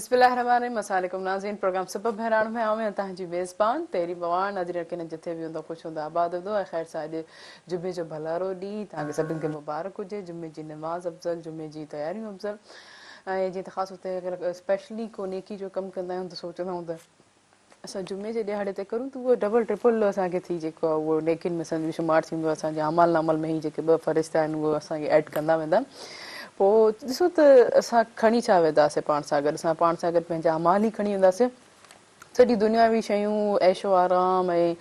बिस्मिल्लाहिर्रहमानिर्रहीम। अस्सलामुअलैकुम नाज़रीन, प्रोग्राम सबब बहरान में आऊं तव्हांजी मेज़बान तेरी बवान नाज़रीन के जिथे भी हूंदो ख़ुशि हूंदो आबाद हूंदो ऐं ख़ैर सां अॼु जुमे जो भलारो ॾींहुं तव्हांखे सभिनि खे मुबारक हुजे। जुमे जी नमाज़ अफ़ज़ल, जुमे जी तयारियूं अफ़ज़ल। ऐं जीअं त ख़ासि तौर ते अगरि स्पेशली को नेकी जो कमु कंदा आहियूं त सोचंदा आहियूं त असां जुमे जे ॾिहाड़े ते करूं त उहो डबल ट्रिपल असांखे थी जेको आहे उहो नेकिन में असांजो शुमार थींदो आहे। असांजे अमल नामल में ई जेके ॿ फ़रिश्ता आहिनि उहे असांखे ऐड कंदा वेंदा। पोइ ॾिसो त असां खणी छा वेंदासीं पाण सां गॾु, असां पाण सां गॾु पंहिंजा अमाल ई खणी वेंदासीं। सॼी दुनियावी शयूं ऐशो आराम ऐं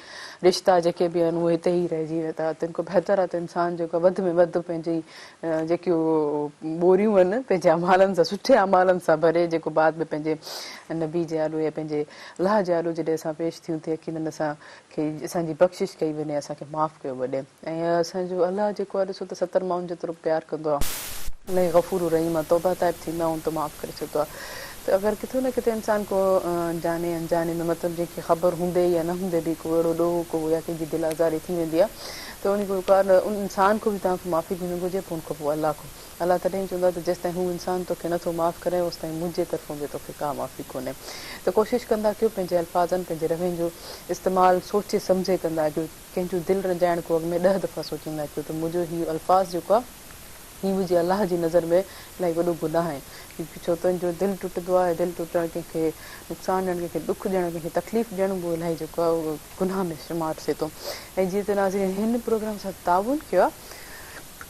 रिश्ता जेके बि आहिनि उहे हिते ई रहिजी वेंदा। तिन खां बहितर आहे त इंसानु जेको वधि में वधि पंहिंजी जेकियूं ॿोरियूं आहिनि पंहिंजे अमालनि सां, सुठे अमालनि सां भरे, जेको बाद में पंहिंजे नबी जे आॾो या पंहिंजे अलाह जे आॾो जॾहिं असां पेश थियूं थिए यकीननि असांखे असांजी बख़्शिश कई वञे, असांखे माफ़ु कयो वञे। ऐं असांजो अलाह जेको आहे ॾिसो त 70 माण्हुनि जेतिरो प्यारु कंदो आहे, इलाही गफ़ूर रहीम आहे, तौबा ताइब थींदा आहियूं त माफ़ु करे छॾींदो आहे। त अगरि किथे न किथे इंसान को जाने अनजाने में मतिलबु जंहिंखे ख़बर हूंदे या न हूंदे बि को अहिड़ो ॾोह को या कंहिंजी दिलि आज़ारी थी वेंदी आहे त उन उन इंसान को बि तव्हांखे माफ़ी ॾियणी घुरिजे। पोइ उनखां पोइ अलाह को, अलाह तॾहिं चवंदो आहे त जेसिताईं हू इंसानु तोखे नथो माफ़ु करे ओसिताईं मुंहिंजे तरफ़ां बि तोखे का माफ़ी कोन्हे। त कोशिशि कंदा कयो पंहिंजे अल्फाज़नि पंहिंजे रवनि जो इस्तेमालु सोचे सम्झे कंदा कयो। कंहिंजो दिलि रंजाइण को अॻु में 10 दफ़ा सोचींदा कयो त मुंहिंजो हीउ अल्फाज़ जेको आहे हीअ मुंहिंजी अलाह जी नज़र में इलाही वॾो गुनाह आहे। छो त जो दिलि टुटंदो आहे, दिलि टुटणु, कंहिंखे नुक़सानु ॾियणु, कंहिंखे दुख ॾियणु, कंहिंखे तकलीफ़ ॾियणु, उहो इलाही जेको आहे उहो गुनाह में शुमार थिए थो। ऐं जीअं त नाज़रीन हिन प्रोग्राम सां ताउन कयो आहे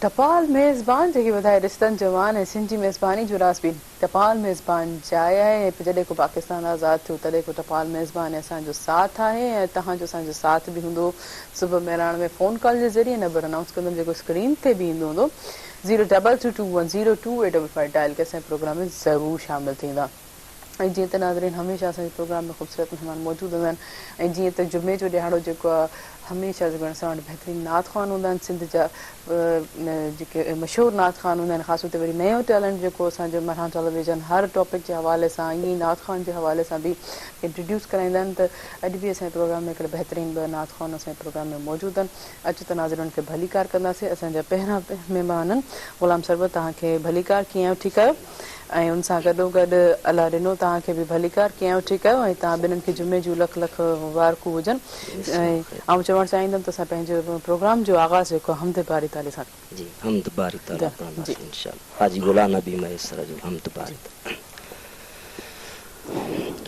टपाल मेज़बान जेके वधाए रिश्तनि जवान ऐं सिंध जी मेज़बानी जो राज़ बि टपाल मेज़बान जाइ आहे। जॾहिं को पाकिस्तान आज़ादु थियो तॾहिं को टपाल मेज़बान असांजो साथ आहे ऐं तव्हांजो असांजो साथ बि हूंदो। सुबुह महिराण में फ़ोन कॉल जे ज़रिए नंबर अनाउंस कंदमि जेको स्क्रीन ते बि ईंदो हूंदो 022210285 डायल के असांजे प्रोग्राम में ज़रूरु शामिलु थींदा। ऐं जीअं त नाज़रीन हमेशह असांजे प्रोग्राम में ख़ूबसूरत महिमान मौजूदु हूंदा आहिनि। ऐं जीअं त जुमे जो ॾिहाड़ो जेको आहे हमेशह जेको असां वटि बहितरीनु नात ख़्वान हूंदा आहिनि। सिंध जा जेके मशहूरु नात ख़्वान हूंदा आहिनि, ख़ासि तौर ते वरी नयो टैलेंट जेको असांजो मरहान टेलीविज़न हर टॉपिक जे हवाले सां ईअं ई नात ख़्वान जे हवाले सां बि इंट्रोड्यूस कराईंदा आहिनि। त अॼु बि असांजे प्रोग्राम में हिकिड़े बहितरीनु 2 नात ख़्वान असांजे प्रोग्राम में मौजूदु आहिनि। अचो त नाज़रीन खे भलीकार कंदासीं। असांजा पहिरियां महिमान आहिनि ग़ुलाम सरवर, तव्हांखे भलीकार, कीअं आहियो, ठीकु आहियो? ऐं उन सां गॾोगॾु अलाह ॾिनो तव्हांखे बि भलीकार, कीअं आहियो, ठीकु आहियो? ऐं तव्हां ॿिन्हिनि खे जुमे जूं लख लख मुबारकूं हुजनि। ऐं आउं चवणु चाहींदमि त असां पंहिंजो प्रोग्राम जो आगाज़ जेको हम्द बारी ताली सां जी हम्द बारी ताला जी इंशाअल्लाह। हाजी गुलाम नबी मैसर जो हम्द बारी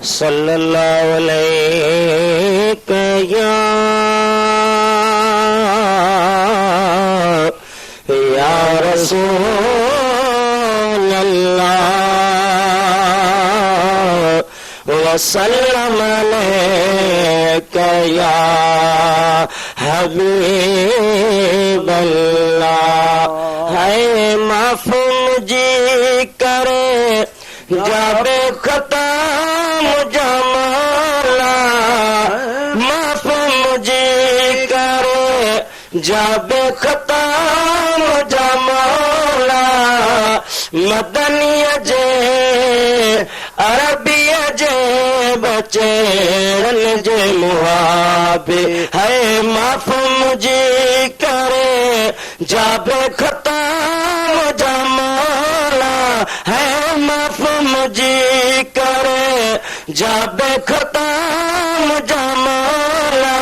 सल्लल्लाहु अलैहि या रसूल अल्लाह वसल्लम अलैका या हबीब अल्लाह। है माफ मुझे करे जाबे खता मुझा मौला, माफ मुझे करे जाबे खता मुझा मौला। मदनिया जे अरबिया जे बचेरन जे मुहाबे, है माफ मुझे करे जाबे खता मुझा मौला, है माफ मुझे करे जाबे खता मुझा मौला।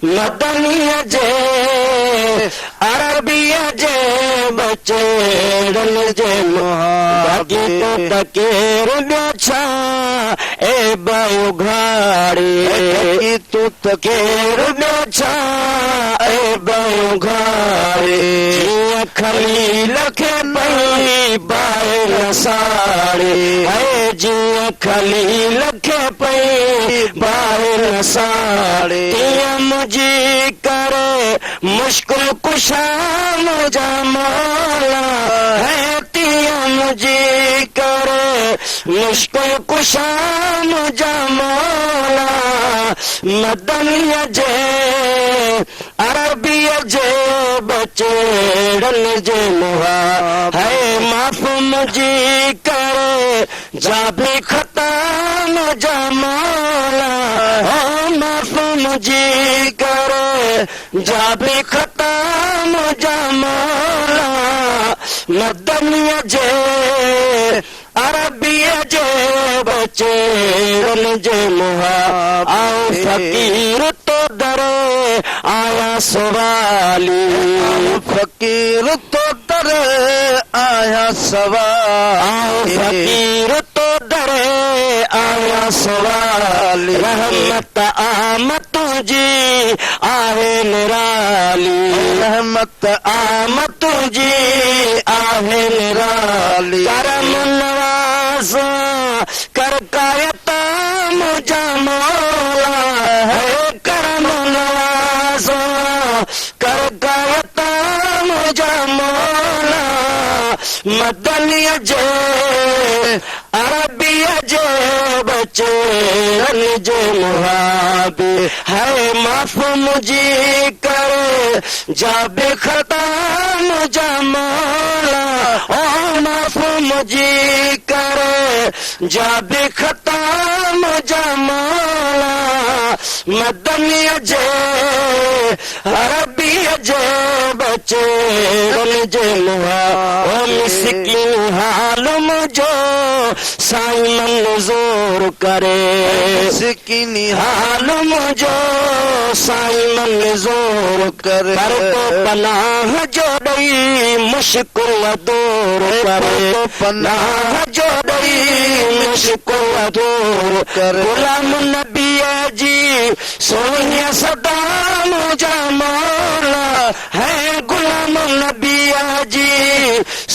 मदनिया जे अरबिया जे बचेरन जे मुहाबे, तकेर छा ए बायो घाड़ी, तू तकेर छा ए बायो घाड़ी। खलील खे पई बाए नसाड़ी, है जीअं खलील खे पई बाए नसाड़ी। तीअं मुझी करे मुश्किल कुशा मुझा मौला, है तीअं मुझी करे मुश्किल कुशा मुझा मौला। मदनिया जे अरबिया जे बचेड़न जे मुहा, है माफ मुझी करे जाबे खता मुझा मौला, है माफ मुझी करे जाबे खता मुझा मौला। मदनिया जे अरबिया जे बचे रन जे मुहा आओ फकीर तो डरे आया सवाली फकीर तो डरे आया सवाल आओ फकीर तो डरे आया सवाली रहमत आमद तुझी आहे निराली रहमत आमद तुझी आहे निराली करम नवाज़ कर कायत मुझा मौला है करम नवाज़ कर कायत मुझा मौला मदनिया जे अरबिया जे बचे रन जे मुहाबे है माफ मुझी कर जाबे खता मुझा मौला ओ माफ मुझी कर जाबे खता मुझा मौला मदनिया जे अरबिया जे बचे रन जे मुहाबे मिस्किन हाल मुझो साईं मंजूर करे सिकिनी हाल मुझो साईं मंजूर करे पर तो पनाह जो ॾई मुश्किल दूर करे पनाह जो ॾई मुश्किल दूर करे गुलाम नबीअ जी सोहिया सदा मुझा मौला है गुलाम नबीअ जी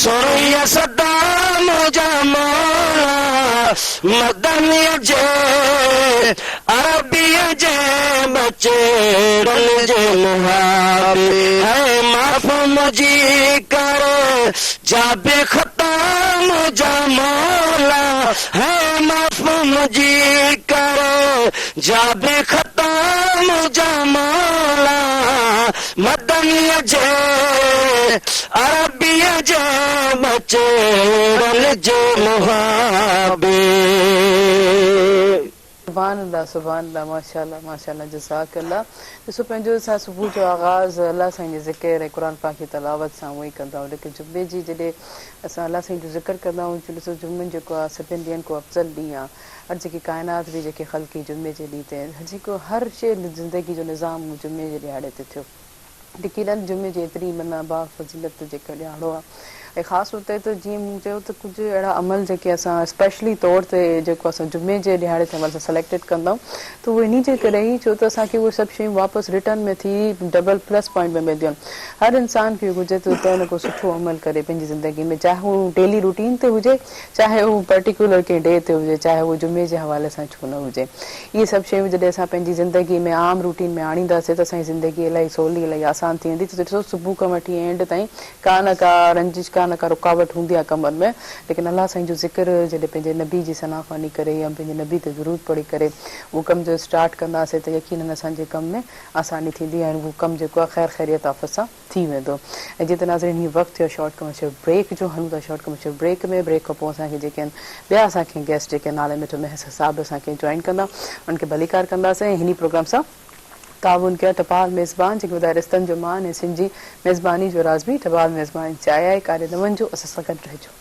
सोहिया सदा मुझा मौला मदनिया जे अरबिया जे बचे रन जे मुहाबे है माफ मुझी कर जाबे खता मुझा मौला है माफ मुझी कर जाबे खता मुझा मौला मदनिया जे अरबिया जे बचे रन जे मुहाबे सुभान अल्लाह माशाअल्लाह माशाअल्लाह जज़ाकल्लाह। ॾिसो पंहिंजो असां सुबुह जो आगाज़ अल्लाह साईं जे ज़िक्र ऐं क़ुर पाक जी तलावत सां उहो ई कंदा आहियूं लेकिन जुमे जी जॾहिं असां अल्लाह साईं जो ज़िक्र कंदा आहियूं ॾिसो जुमे जेको आहे सभिनि ॾींहंनि खां अफ़ज़ल ॾींहुं आहे हर जेकी काइनात बि जेके ख़ल्क़ी जुमे जे ॾींहं ते जेको हर शइ ज़िंदगी जो निज़ाम जुमे जे ॾियारे ते थियो यकीनन जुमे जी एतिरी माना बा फज़ीलत जेको ॾियारो आहे ऐं ख़ासि तौर ते त जीअं मूं चयो त कुझु अहिड़ा अमल जेके असां स्पेशली तौर ते जेको असां जुमे जे ॾियारे ते अमल सां सिलेक्टेड कंदा आहियूं त उहो इन जे करे ई छो त असांखे उहे सभु शयूं वापसि रिटर्न में थी डबल प्लस पॉइंट में मिलंदियूं आहिनि हर इंसान खे घुरिजे त को न को सुठो अमल करे पंहिंजी ज़िंदगी में चाहे उहो डेली रूटीन ते हुजे चाहे उहो पर्टिकुलर कंहिं डे ते हुजे चाहे उहो जुमे जे हवाले सां छो न हुजे इहे सभु शयूं जॾहिं असां पंहिंजी ज़िंदगी में आम रूटीन में आणींदासीं त असांजी ज़िंदगी इलाही सवली इलाही आसान थी वेंदी त ॾिसो सुबुह खां वठी एंड ताईं का न का रंजिश का न का रुकावट हूंदी आहे कमनि में लेकिन अल्लाह साईं जो ज़िक्र जॾहिं पंहिंजे नबी जी सनाफ़ानी करे या पंहिंजे नबी ते दुरूद पढ़ी करे उहो कमु जो स्टार्ट कंदासीं त यकीनन असांजे कम में आसानी थींदी ऐं उहो कमु जेको आहे ख़ैर ख़ैरियत आफ़त सां थी वेंदो ऐं जीअं त नाज़रीन हीउ वक़्तु थियो शॉर्ट कमर्शियल ब्रेक जो हलूं था शॉर्ट कमर्शियल ब्रेक में ब्रेक खां पोइ असांखे जेके आहिनि ॿिया असांखे गेस्ट जेके नाले मिठो महस साहिब असांखे जॉइन कंदा उन्हनि खे भलीकार कंदासीं ऐं हिन प्रोग्राम सां ताउन कया टपाल मेज़बान जेके ॿुधाए रिश्तनि जो मान ऐं सिंधी मेज़बानी जो राज़ बि टपाल मेज़बानी चाहिया आहे काॾे न वञिजो असां सां गॾु रहिजो।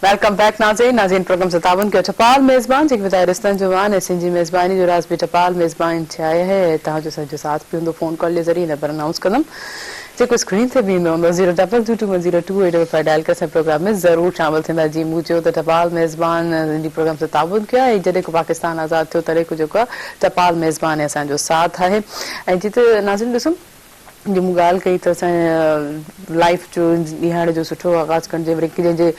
वेलकम बैक नाज़रीन प्रोग्राम से ताउन कयो टपाल मेज़बान जेके ॿुधाए रिश्तनि जो मान ऐं सिंधी मेज़बानी जो राज़ बि टपाल मेज़बानी चाहिया है तव्हांजो सॼो साथ बि हूंदो फ़ोन कॉल जे ज़रिए नंबर अनाउंस कंदमि जेको स्क्रीन ते बि ईंदो हूंदो 022210285 डायल करे प्रोग्राम में ज़रूरु शामिल थींदा जीअं मूं चयो त टपाल मेज़बान इन प्रोग्राम सां ताउन कयो आहे ऐं जॾहिं को पाकिस्तान आज़ादु थियो तॾहिं को जेको आहे टपाल मेज़बान असांजो साथ आहे ऐं जीअं त नाज़रीन ॾिसो जो मूं ॻाल्हि कई त असांजे लाइफ जो ॾियारे जो सुठो आगाज़ करण जे वरी जंहिंजे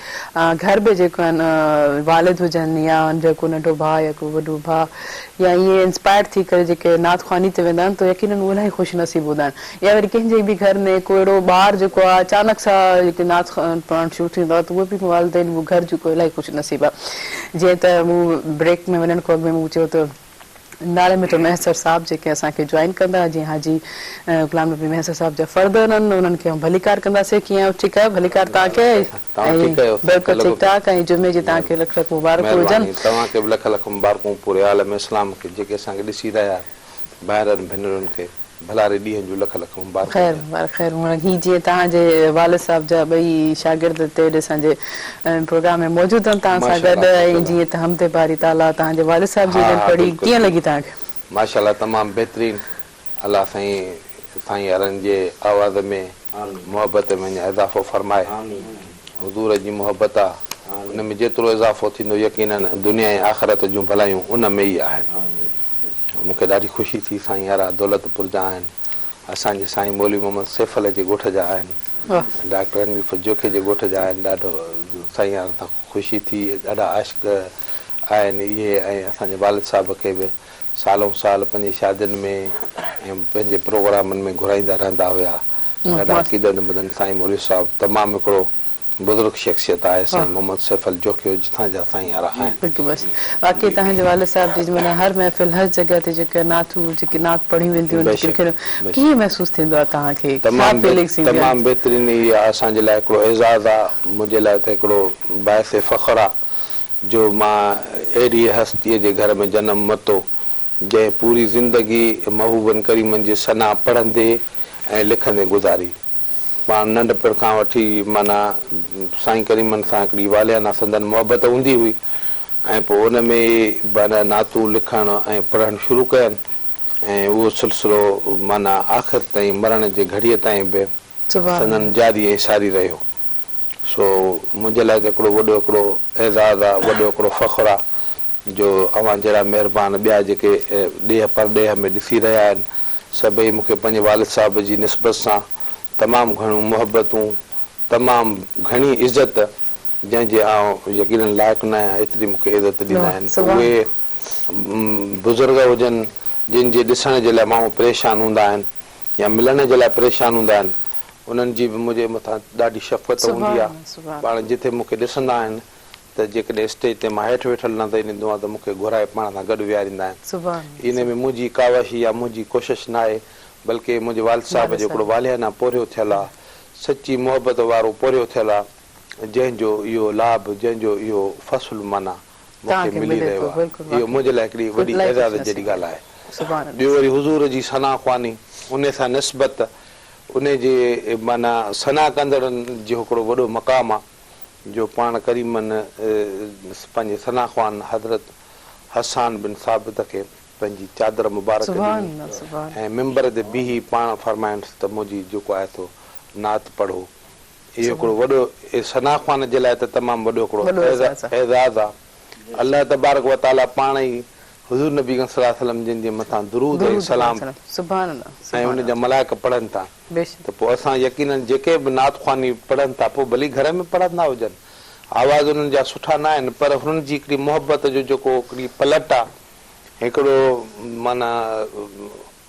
घर में जेको आहिनि वालिद हुजनि या जेको नंढो भाउ या को वॾो भाउ या ईअं इंस्पायर थी करे जेके नात ख़्वानी ते वेंदा आहिनि त यकीनन उहे इलाही ख़ुशि नसीब हूंदा आहिनि या वरी कंहिंजे बि घर में को अहिड़ो ॿार जेको आहे अचानक सां जेके नात पढ़णु शुरू थींदो आहे त उहे बि वालिदैन उहो घर जेको इलाही ख़ुशि नसीब आहे जीअं त मूं ब्रेक में वञण खां अॻु में मूं चयो त नाले मिठो महसर साहिब जेके असांखे जॉइन कंदा जीअं हाजी गुलाम नबी महसर साहिब जा फ़र्द आहिनि उन्हनि खे भलीकार कंदासीं कीअं ठीकु आहे भलीकार तव्हांखे बिल्कुलु ठीकु ठाक ऐं जुमे जी तव्हांखे लख लख मुबारक हुजनि तव्हांखे बि लख लख मुबारकूं पूरे आलम इस्लाम खे जेके असांखे ॾिसी रहिया भाइरनि भेनरुनि खे भलारे ॾींहं जूं लख लख मुबारक ख़ैर ख़ैर ही जीअं तव्हांजे वालिद साहब जा ॿई शागिर्द ते असांजे प्रोग्राम में मौजूदु आहिनि तव्हां सां गॾु ऐं जीअं त हमदे बारी ताला तव्हांजे वालिद साहब जी ॼण पढ़ी कीअं लॻी तव्हांखे? माशाअल्लाह तमामु बहितरीनु। अलाह साईं यारनि जे आवाज़ में मोहबत में इज़ाफ़ो फरमाए। हुज़ूर जी मोहबत आहे उन में जेतिरो इज़ाफ़ो थींदो यकीनन दुनिया ऐं आख़िरत जूं भलायूं उन में ई आहिनि। मूंखे ॾाढी ख़ुशी थी साईं यारा दौलतपुर जा आहिनि, असांजे साईं मौलवी मोहम्मद सैफल जे ॻोठ जा आहिनि, डॉक्टर अनवीफ जोखे जे ॻोठ जा आहिनि। ॾाढो साईं यार सां ख़ुशी थी, ॾाढा आशिक़ आहिनि इहे। ऐं असांजे वालिद साहिब खे बि सालों साल पंहिंजी शादियुनि में ऐं पंहिंजे प्रोग्रामनि में घुराईंदा रहंदा हुया। ॾाढा क़ीदतमंद साईं मौलवी साहिबु तमामु हिकिड़ो बुज़ुर्ग शख़्सियत आहे साईं मोहम्मद सैफल जोखियो जिथां जा साईं यारा आहिनि। बिल्कुलु बसि वाक़ई तव्हांजे वालिद साहिब जी माना हर महफ़िल हर जॻह ते जेके नात पढ़ी वेंदियूं आहिनि कीअं महसूसु थींदो आहे तव्हांखे? तमामु बहितरीनु इहा असांजे लाइ हिकिड़ो एज़ाज़ आहे, मुंहिंजे लाइ त हिकिड़ो बाइस फ़ख़्रु आहे जो मां अहिड़ी हस्तीअ जे घर में जनमु वरितो जंहिं पूरी ज़िंदगी महबूबनि करीमनि जी सना पढ़ंदे ऐं लिखंदे गुज़ारी। पाण नंढपण खां वठी माना साईं करीमनि सां हिकिड़ी वालियाना संदन मोहबत हूंदी हुई ऐं पोइ उन में माना नातूं लिखणु ऐं पढ़णु शुरू कयनि ऐं उहो सिलसिलो माना आख़िर ताईं मरण जे घड़ीअ ताईं बि संदन जारी ऐं सारी रहियो। सो मुंहिंजे लाइ त हिकिड़ो वॾो हिकिड़ो एज़ाज़ आहे, वॾो हिकिड़ो फ़ख़्रु आहे जो अवां जहिड़ा महिरबान ॿिया जेके ॾेह परॾेह में ॾिसी रहिया आहिनि सभई मूंखे पंहिंजे वालिद साहिब जी निस्बत सां तमामु घणियूं मोहबतूं, तमामु घणी इज़त जंहिंजे आउं यकीनन लाइक़ु न आहियां एतिरी मूंखे इज़त ॾींदा आहिनि। उहे बुज़ुर्ग हुजनि जिन जे ॾिसण जे लाइ माण्हू परेशान हूंदा आहिनि या मिलण जे लाइ परेशान हूंदा आहिनि, उन्हनि जी बि मुंहिंजे मथां ॾाढी शफ़क़त हूंदी आहे। पाण जिथे मूंखे ॾिसंदा आहिनि त जेकॾहिं स्टेज ते मां हेठि वेठल नज़र ईंदो आहे त मूंखे घुराए पाण सां गॾु विहारींदा आहिनि। इन में मुंहिंजी कावशी या मुंहिंजी कोशिशि न आहे, बल्कि मुंहिंजे वालिद साहिब जो हिकिड़ो वालियाना पोरियो थियलु आहे, सची मोहबत वारो पोरियो थियलु आहे, जंहिंजो इहो लाभ, जंहिंजो इहो फ़सुलु माना मूंखे मिली रहियो आहे। इहो मुंहिंजे लाइ हिकिड़ी वॾी एज़ाज़ जहिड़ी ॻाल्हि आहे। ॿियो वरी हुज़ूर जी सना ख़्वानी, उन सां निस्बत, उन जे माना सना कंदड़नि जो हिकिड़ो वॾो मक़ाम आहे जो पाण करीमनि पंहिंजे सना ख़्वान हज़रत हसान बिन साबित खे पंहिंजी चादर मुबारक ऐं मिंबर ते बीही पाण फरमाइनि त मुंहिंजी जेको आहे तो नात पढ़ो। इहो हिकिड़ो वॾो सना ख़्वान जे लाइ त तमामु वॾो हिकिड़ो एज़ाज़ आहे। अल्लाह तबारक व ताला पाण ई हुज़ूर नबी सल्लल्लाहु अलैहि वसल्लम जिन जे मथां दुरूद ऐं सलाम ऐं उन जा मलाइक पढ़नि था त पोइ असां यकीनन जेके बि नात ख़्वानी पढ़नि था पोइ भली घर में पढ़ंदा हुजनि, आवाज़ उन्हनि जा सुठा न आहिनि, पर हुननि जी हिकिड़ी मोहबत जो जेको हिकिड़ी पलट आहे, हिकिड़ो माना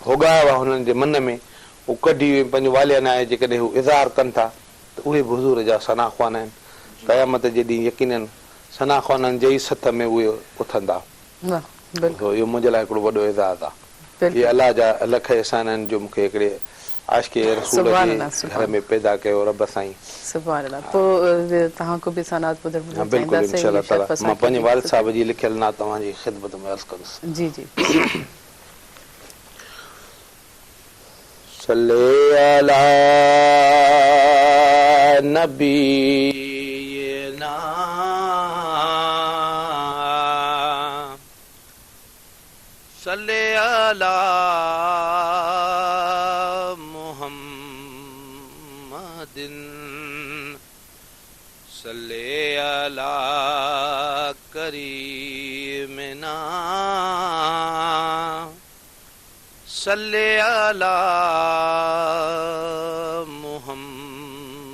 होगाव आहे हुननि जे मन में, उहो कढी पंहिंजो वालियाना आहे जेकॾहिं हू इज़हार कनि था त उहे बि हुज़ूर जा सना ख़्वान आहिनि। क़यामत जे ॾींहुं यकीनन सना ख़्वाननि जे ई सथ में उहे उथंदा। इहो मुंहिंजे लाइ हिकिड़ो वॾो एज़ाज़ आहे। इहे अलाह जा लख एहसान आहिनि जो मूंखे हिकिड़े आशिक़े रसूल जे घर में पैदा कयो रब साईं। बिल्कुलु इंशाअल्लाह ताला मां पंहिंजे वालिद साहिब जी लिखियल नात तव्हांजी ख़िदमत में अर्ज़ कंदुसि। जी जी। सल्ले अला नबीना सल्ले अला मुहम्मदिन सल्ले अला करीमिना सल्ले अला मुहम्मदिन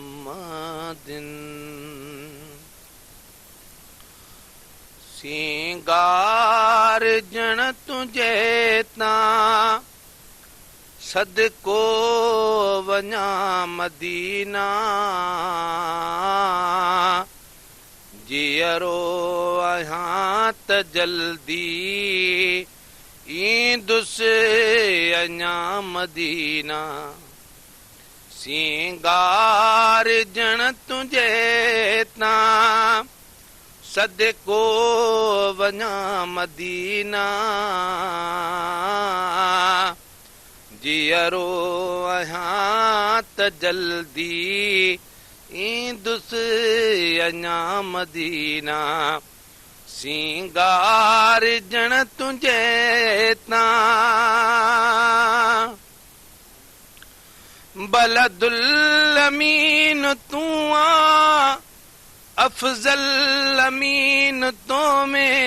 सिंगार जण तुझे तां सदको वञा मदीना जियरो आहियां त जल्दी ईंदुसि अञा मदीना सिंगार जण तुझे तां सदको वञा मदीना जियरो आहियां त जल्दी ईंदुसि अञा मदीना सिंगार जण तुंहिंजे तां बलदुल अमीन तूं आ अफजल अमीन तो में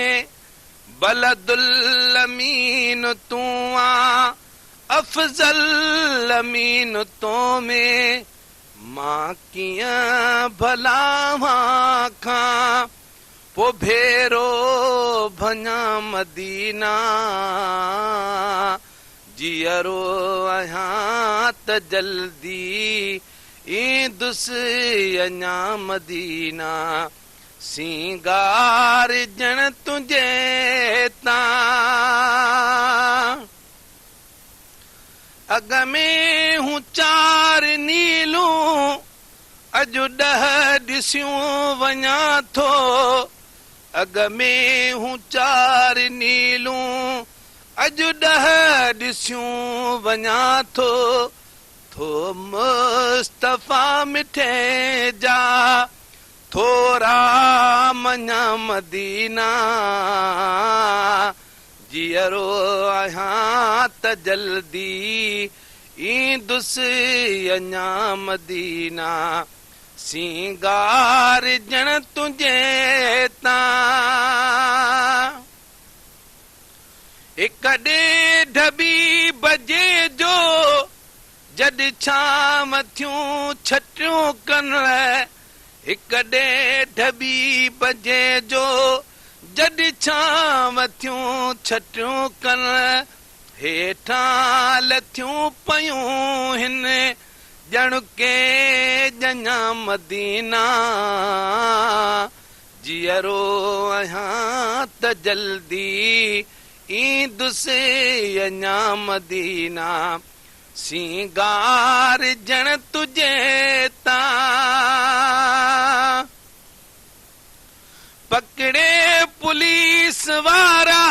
बलदुल अमीन तूं आ अफजल अमीन तो में मां कीअं भला खां पो भेरो भञा मदीना जियरो आहियां त जल्दी ईंदुसि अञा मदीना सिंगार जण तुंहिंजे तां अग में हूं चार नीलूं अॼु 10 ॾिसियूं वञा थो अग में हूं चार नीलूं अॼु 10 ॾिसियूं वञा थो थो मुस्तफ़ा मिठे जा थोरा मञा मदीना जियरो आहियां त जल्दी ईंदुसि अञा मदीना सिंगार जण तुंहिंजे तां 1:30 बजे जो जॾहिं छाम थियूं छटियूं कन 1:30 बजे जो जॾहिं छाम थियूं छटियूं कन हेठां लथियूं पयूं हिन ॼण के ॼञा मदीना जियरो आहियां त जल्दी ईंदुसि अञा मदीना सिंगार जण तुंहिंजे तां पकड़े पुलिस वारा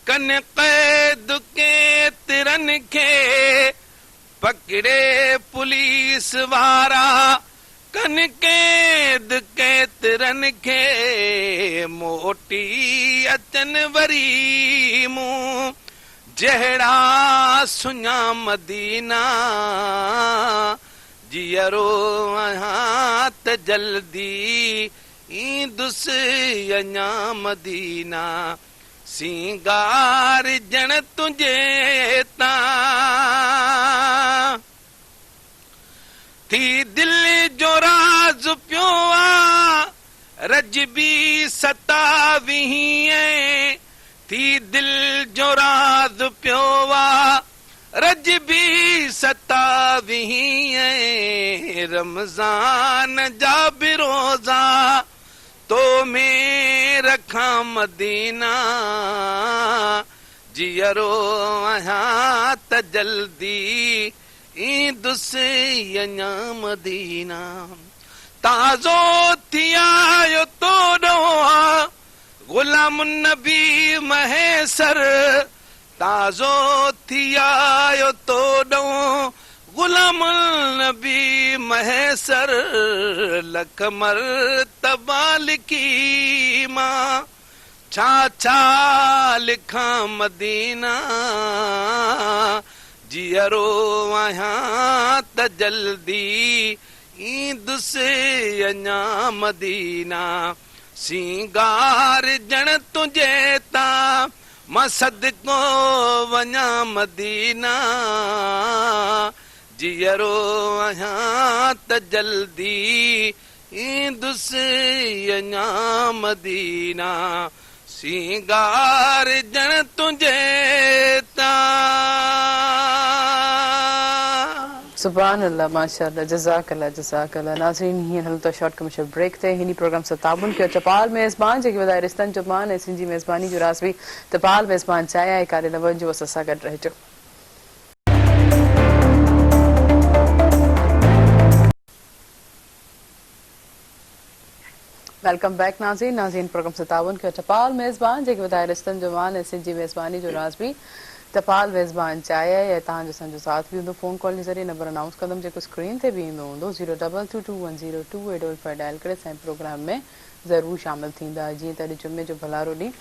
कन क़ैद केतिरनि खे पकड़े पुलिस वारा कन क़ैद केतिरनि खे मोटी अचनि वरी मूं जहिड़ा सुञा मदीना जियरो आहियां त जल्दी ईंदुसि अञा मदीना सिंगार जण तुंहिंजे तां थी दिलि जो राज़ पियो आ रजबी 27 थी दिलि जो राज़ पियो आ रजबी 27 रमज़ान जा बि रोज़ा तो में रखां मदीना जियरो आहियां त जल्दी ईंदुसि अञा मदीना ताज़ो थी आयो तोड़ो गुलाम नबी महेसर ताज़ो थी आयो तोड़ो गुलाम नबी महेसर लख मरतबा लिखी मां छा छा लिखां मदीना जियरो आहियां त जल्दी ईंदुसि अञा मदीना सिंगार जण तुंहिंजे तां मां सदको वञा मदीना जियरो आहियां त जल्दी ईंदुसि अञा मदीना सिंगार जण तुंहिंजे तां सुभान अल्लाह माशाअल्लाह जज़ाकल्लाह जज़ाकल्लाह नाज़रीन हींअर हलूं था शॉर्ट कमर्शियल ब्रेक ते हिन प्रोग्राम सां ताबुन कयो चपाल मेज़बान जेके वधाए रिश्तनि जो मान ऐं सिंधी मेज़बानी जो राज़ बि तपाल मेज़बान चाहियां ऐं कारे न वञिजो असां सां गॾु रहिजो वेलकम बैक नाज़रीन प्रोग्राम से ताउन कयो चपाल मेज़बान जेके वधाए रिश्तनि जो मान ऐं सिंधी मेज़बानी जो राज़ बि तपाल वेज़बान चाहिए या तव्हांजो असांजो साथ बि हूंदो फ़ोन कॉल जे ज़रिए नंबर अनाउंस कंदमि जेको स्क्रीन ते बि ईंदो हूंदो 02221022885 डायल करे असांजे प्रोग्राम में ज़रूरु शामिल थींदा जीअं त अॼु जुमे जो भलारो ॾींहुं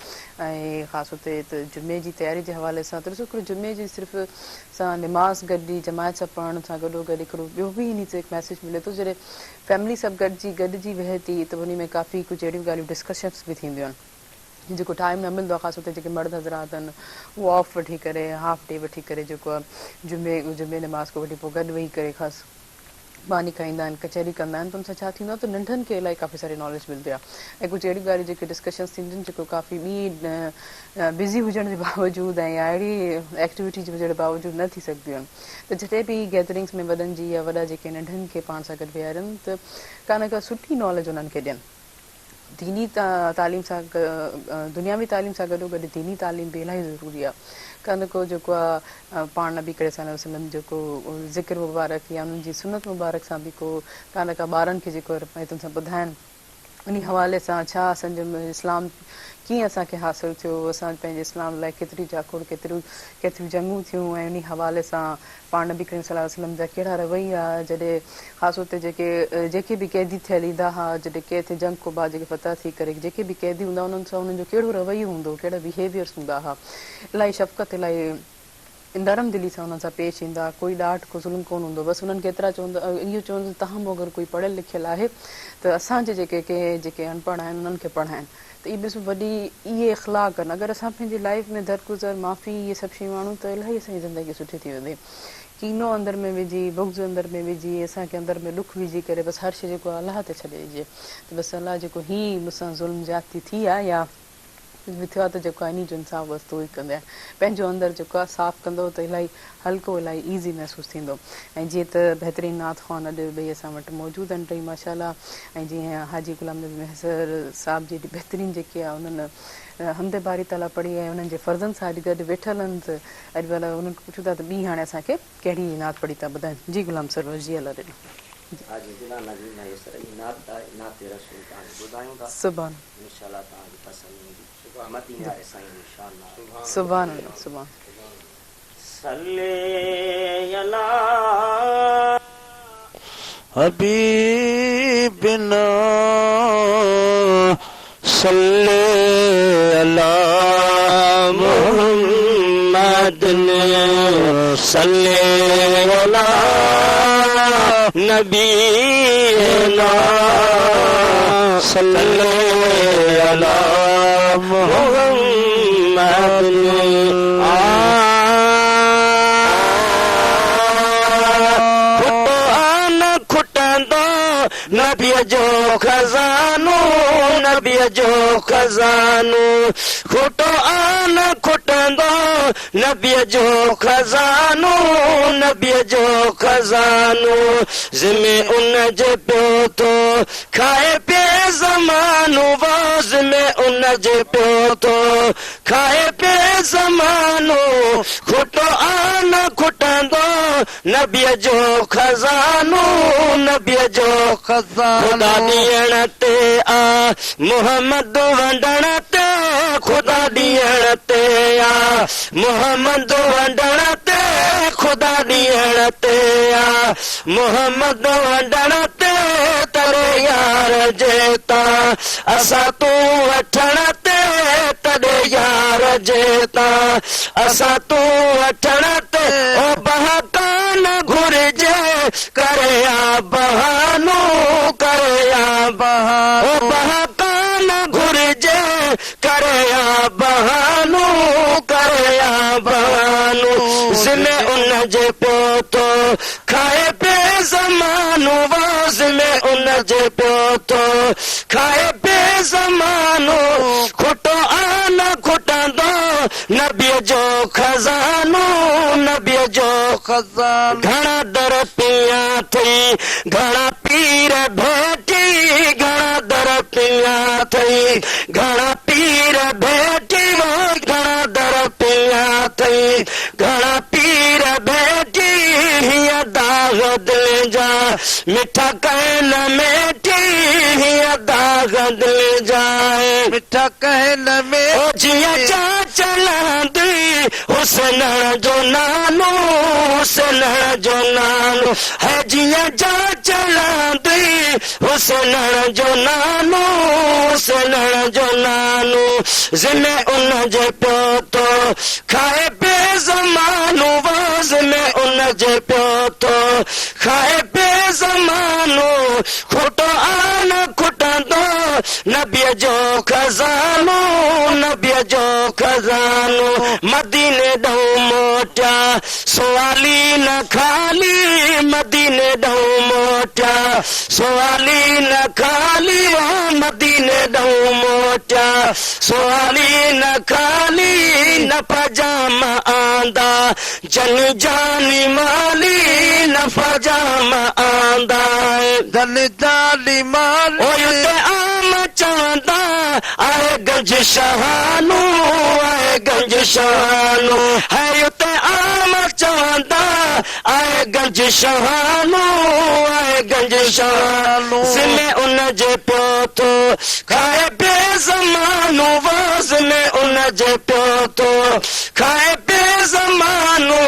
ऐं ख़ासि हुते त जुमे जी तयारी जे हवाले सां त ॾिसो हिकिड़ो जुमे जी सिर्फ़ु सां निमाज़ गॾिजी जमायत सां पढ़ण सां गॾोगॾु हिकिड़ो ॿियो बि इन ते हिकु मैसेज मिले थो जॾहिं फैमिली सभु गॾिजी वेहे थी त उन में काफ़ी कुझु अहिड़ियूं ॻाल्हियूं डिस्कशन्स बि थींदियूं आहिनि जेको टाइम न मिलंदो आहे ख़ासि हुते जेके मर्द हज़रात आहिनि उहो ऑफ वठी करे हाफ डे वठी करे जेको आहे जुमे नमाज़ खां वठी पोइ गॾु वेही करे ख़ासि मानी खाईंदा आहिनि कचहरी कंदा आहिनि त उन सां छा थींदो आहे त नंढनि खे इलाही काफ़ी सारी नॉलेज मिलंदी आहे ऐं कुझु अहिड़ियूं ॻाल्हियूं जेके डिस्कशन्स थींदियूं आहिनि जेको काफ़ी ॿी बिज़ी हुजण जे बावजूदि ऐं अहिड़ी एक्टिविटी जे हुजण जे बावजूदि न थी सघंदियूं आहिनि त जॾहिं बि गैदरिंग्स में वॾनि जी या वॾा जेके नंढनि खे पाण सां गॾु विहारनि त का न का सुठी नॉलेज उन्हनि खे ॾियनि दीनी तालीम सां दुनियावी तालीम सां गॾोगॾु दीनी तालीम बि इलाही ज़रूरी आहे का न को जेको आहे पाण नबी करे सलाहु वसलम जेको ज़िक्र मुबारक या उन्हनि जी सुनत मुबारक सां बि का न का ॿारनि खे जेको तुम सां ॿुधाइनि उन हवाले सां छा असांजो इस्लाम कीअं असांखे हासिलु थियो असां पंहिंजे इस्लाम लाइ केतिरी जाकुड़ केतिरियूं जंगूं थियूं ऐं उन हवाले सां पाण नबी करीम सलाहु वसलम जा कहिड़ा रवैया जॾहिं ख़ासि हुते जेके बि क़ैदी थियल ईंदा हुआ जॾहिं कंहिं जंग को बाद जेके फतह थी करे जेके बि क़ैदी हूंदा उन्हनि सां उन्हनि जो कहिड़ो रवैयो हूंदो कहिड़ा बिहेवियर्स हूंदा हुआ इलाही शफ़क़त इलाही नरम दिली सां हुननि सां पेश ईंदा कोई ॾाढ को ज़ुल्म कोन हूंदो बसि उन्हनि केतिरा चवंदा इहो चवंदा तव्हां बि अगरि कोई पढ़ियलु लिखियलु आहे त असांजे जेके अनपढ़ आहिनि उन्हनि खे पढ़ाइनि त इहे ॾिसो वॾी इहे इख़लाक़ आहिनि अगरि असां पंहिंजी लाइफ में दरगुज़र माफ़ी इहे सभु शयूं आणूं त इलाही असांजी ज़िंदगी सुठी थी वेंदी कीनो अंदरि में विझी बुग़्ज़ अंदरि में विझी असांखे अंदरि में ॾुख विझी करे बसि हर शइ जेको आहे अलाह ते छॾे ॾिजे त बसि अलाह जेको हीअ मूंसां ज़ुल्म ज्यादती थी आहे या बि थियो आहे त जेको आहे इन जो इंसाफ़ बसि तो ई कंदा पंहिंजो अंदरि जेको आहे साफ़ु कंदो त इलाही हल्को इलाही ईज़ी महसूसु थींदो ऐं जीअं त बहितरीनु नात ख़्वान अॼु ॿई असां वटि मौजूदु आहिनि टई माशाअल्लाह ऐं जीअं हाजी गुलाम नबी महज़र साहिब जी बहितरीनु जेकी आहे उन्हनि हमद बारी ताला पढ़ी ऐं उन्हनि जे फर्ज़नि सां अॼु गॾु वेठल आहिनि त अॼु भला उन्हनि खे पुछूं था त ॿी हाणे असांखे कहिड़ी नात पढ़ी था ॿुधाइनि जी गुलाम सरवर जी अलाह ॾिनो सुभान सुभान अल्लाह सुभान सल्ले अला हबीबिना सल्ले अला मुहम्मद सल्ले अला नबीना सल्ले अला मुहम्मद नबीअ जो खज़ानो नबीअ जो खज़ानो खोटो आन खुटंदो नबीअ जो खज़ानो नबीअ जो खज़ानो ज़िमे उन जे पियो थो खाए पिए ज़मानो ज़िमे उन जे पियो थो खाए पिए ज़मानो खोटो आन खुटंदो नबीअ जो खज़ानो नबीअ जो ख़ुदा ॾियण ते आ मोहम्मद वंडण ते ख़ुदा ॾियण ते आ मोहम्मद वंडण ते ख़ुदा ॾियण ते आ मोहम्मद वंडण ते तरे यार जेता असां तूं वठण ते तॾे यार जेता असां तूं वठण ते ओ बहकान घुरिजे करे आ बहानो करे आ बहानो बहकान घुरिजे करे आ बहानो करे आ बहानो ज़िमे उन जे पियो थो खाए पिए ज़मानो ज़िमे उन जे पियो थो खाए पिए ज़मानो खुटो आन खुटंदो नबीअ जो खज़ानो नबीअ जो खज़ानो घणा दर पिया थई घणा पीर भेटी घणा दर पिया थई घणा पीर भेटी घणा दर पिया थई घणा पीर भेटी हीअ दाग दिल जा मिठा कहन मेठी हीअ दाग दिल जा मिठा कहन में जीअं चांच लहंदी हो हुसैन जो नानो हुसैन जो नानो है जिया जा चलांदी हुसैन जो नानो हुसैन जो नानो जिने उन जे पियो तो खाए बे ज़मानो वाज़ में उन जे पियो तो खाए बे ज़मानो खोटो आन खुटंदो नबीअ जो खज़ानो नबीअ जो खज़ानो मदीने ॾऊं मोटिया सवाली न खाली मदीने ॾऊं मोटिया सवाली न खाली मदीने ॾऊं मोटिया सवाली न खाली न पजामा आंदा जन जानी माली न पजामा आंदा जन जानी माली ओए आम चवंदा आए गंज शहानो आए गंज शहानो है उते आम चवंदा आए गंज शहानो आए गंज शहानो जिले उन जे पियो तो खाए बे ज़मानो वाज़ में उन जे पियो तो खाए बे ज़मानो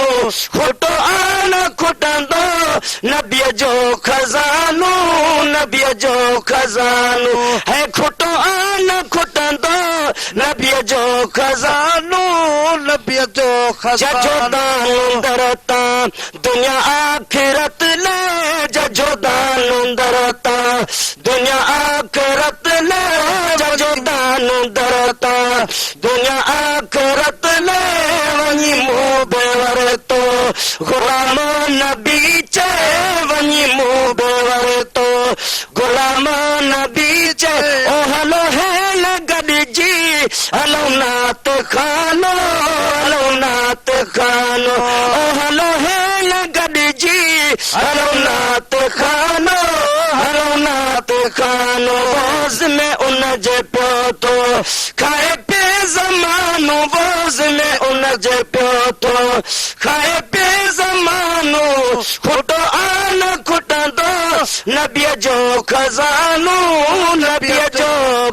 खोटो आन खुटंदो नबीअ जो खज़ानो नबीअ जो खज़ानो है खोटो आन खुटंदो नबीअ जो खज़ानो नबीअ जो खज़ानो दरता दुनिया आखिरत ले जजो दान दरता दुनिया आखिरत ले जजो दान दरता दुनिया आखिरत ले वनी मुंह बेवर तो गुलाम नबी चे वनी मुंह बेवर तो गुलाम नबी चे ओ हलो है गॾिजी हलो नात खानो हलो नात खानो ओ हलो है गॾिजी हलो नात खानो हलो नात खानो वाज़ में उन जे पियो तो खाए पे ज़मानो वाज़ में उन जे पियो तो खाए पे ज़मानो खोटो आन खुटंदो नबीअ जो खज़ानो नबीअ जो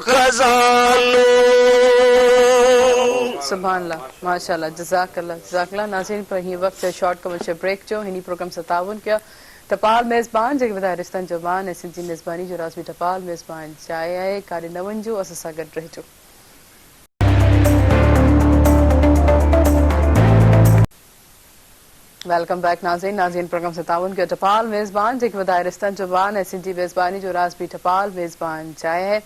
खज़ानो सुभान अल्लाह माशाअल्लाह जज़ाकल्लाह नाज़रीन पर ही वक्त शॉर्ट कमर्शियल ब्रेक जो हिनी प्रोग्राम से ताउन किया टपाल मेज़बान जेके वधाए रिश्तनि जो बान ऐं सिंधी मेज़बानी जो राज़ बि टपाल मेज़बान चाहे आहे काॾे न वञिजो असां सां गॾु रहिजो वेलकम बैक नाज़रीन प्रोग्राम से ताउन किया टपाल मेज़बान जेके वधाए रिश्तनि जो बान ऐं सिंधी मेज़बानी जो राज़ बि टपाल मेज़बान चाहे आहे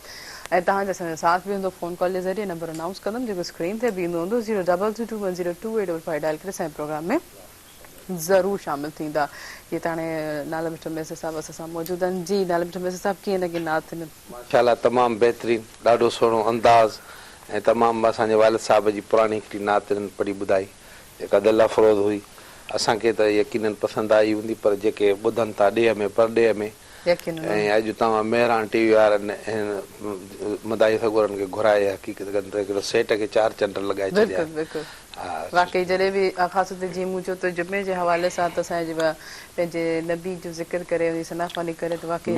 ऐं तव्हांजो असांजो साथ बि हूंदो फ़ोन कॉल जे ज़रिए नंबर अनाउंस कंदमि जेको स्क्रीन ते बि ईंदो हूंदो 022210285 डायल करे असांजे प्रोग्राम में ज़रूरु शामिल थींदा ये ताणे नाला मिठो मैसेज साहब असां सां मौजूद आहिनि जी नाला मिठो मैसेज साहब कीअं लॻे नात में माशाल्लाह तमामु बहितरीन ॾाढो सुहिणो अंदाज़ ऐं तमामु असांजे वालिद साहिब जी पुराणी हिकिड़ी नात पढ़ी ॿुधाई जेका दिलि अफ़रोज़ हुई असांखे त यकीनन पसंदि आई हूंदी पर जेके ॿुधनि था ॾेह में परॾेह में ऐं अॼु तव्हां मेहरान टीवी वारनि मदाही सगोरनि खे घुराए हक़ीक़त हिकिड़ो सेट खे 4 चंड लॻाए छॾिया वाकई जॾहिं बि ख़ासि तौर ते जीअं मूं चयो त जुमे जे हवाले सां त असांजे पंहिंजे नबी जो ज़िक्र करे उन सनाफ़ानी करे त वाकई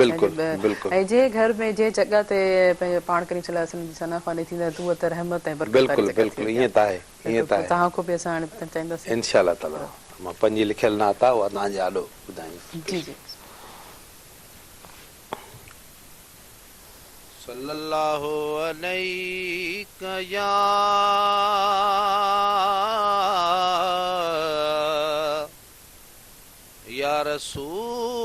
ऐं जे घर में जे जॻह ते पंहिंजो पाण करीम सल्लल्लाहु अलैहि वसल्लम जी सनाफ़ानी थींदी आहे उहा त रहमत ऐं बरकत बिल्कुलु बिल्कुलु ईअं त आहे ईअं त आहे तव्हां खां बि असां हाणे चाहींदासीं इंशाअल्लाह ताला मां पंहिंजी लिखियल नात आहे उहा तव्हांजे आॾो ॿुधाईंदुसि जी जी सल्लल्लाहु अलैका या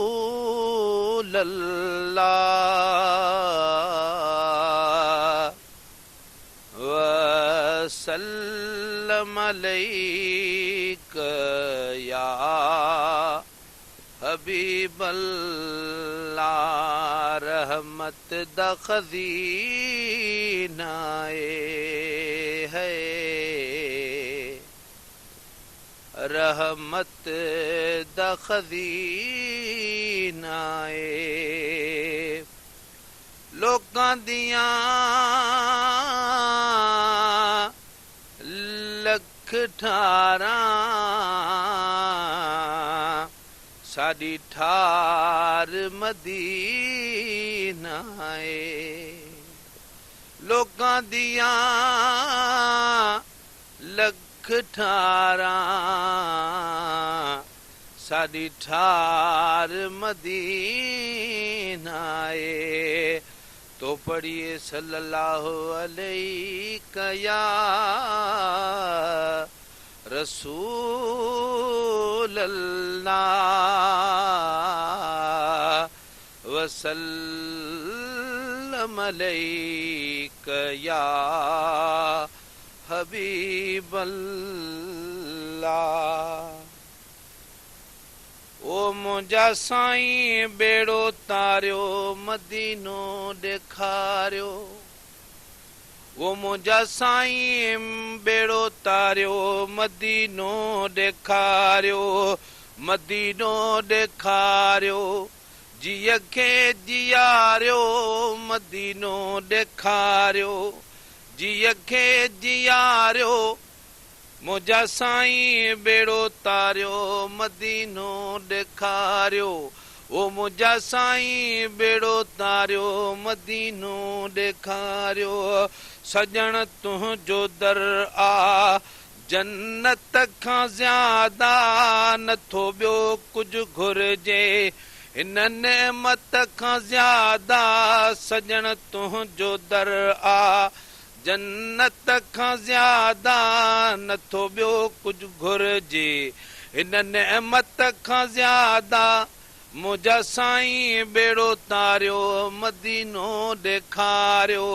रसूल अल्लाह वसल्लम अलैका या हबीब अल्लाह रहमत द खज़ीनाए है रहमत द खज़ीनाए लोकां दियां लख ठारां साडी ठार मदीना लोकां दियां लख लख ठारां साडी ठार मदीना है तो पढ़िए सल्लल्लाहु अलैहि या रसूल अल्लाह वसल्लम अलैका या हबीब अल्लाह। ओ मुंहिंजा साईं बेड़ो तारियो मदीनो ॾेखारियो वो मुंहिंजा साईं बेड़ो तारियो मदीनो ॾेखारियो मदीनो ॾेखारियो जीअ खे जियारियो मदीनो ॾेखारियो जीअ खे जियारियो मुंहिंजा साईं बेड़ो तारियो मदीनो ॾेखारियो ओ मुंहिंजा साईं बेड़ो तारियो मदीनो ॾेखारियो सजण तुंहिंजो दर आ जन्नत खां ज़्यादा नथो ॿियो कुझु घुरिजे हिन नेमत खां ज़्यादा सजण तुंहिंजो दर आ जन्नत खां ज़्यादा नथो ॿियो कुझु घुरिजे हिन नेमत खां ज़्यादा मुंहिंजा साईं बेड़ो तारियो मदीनो ॾेखारियो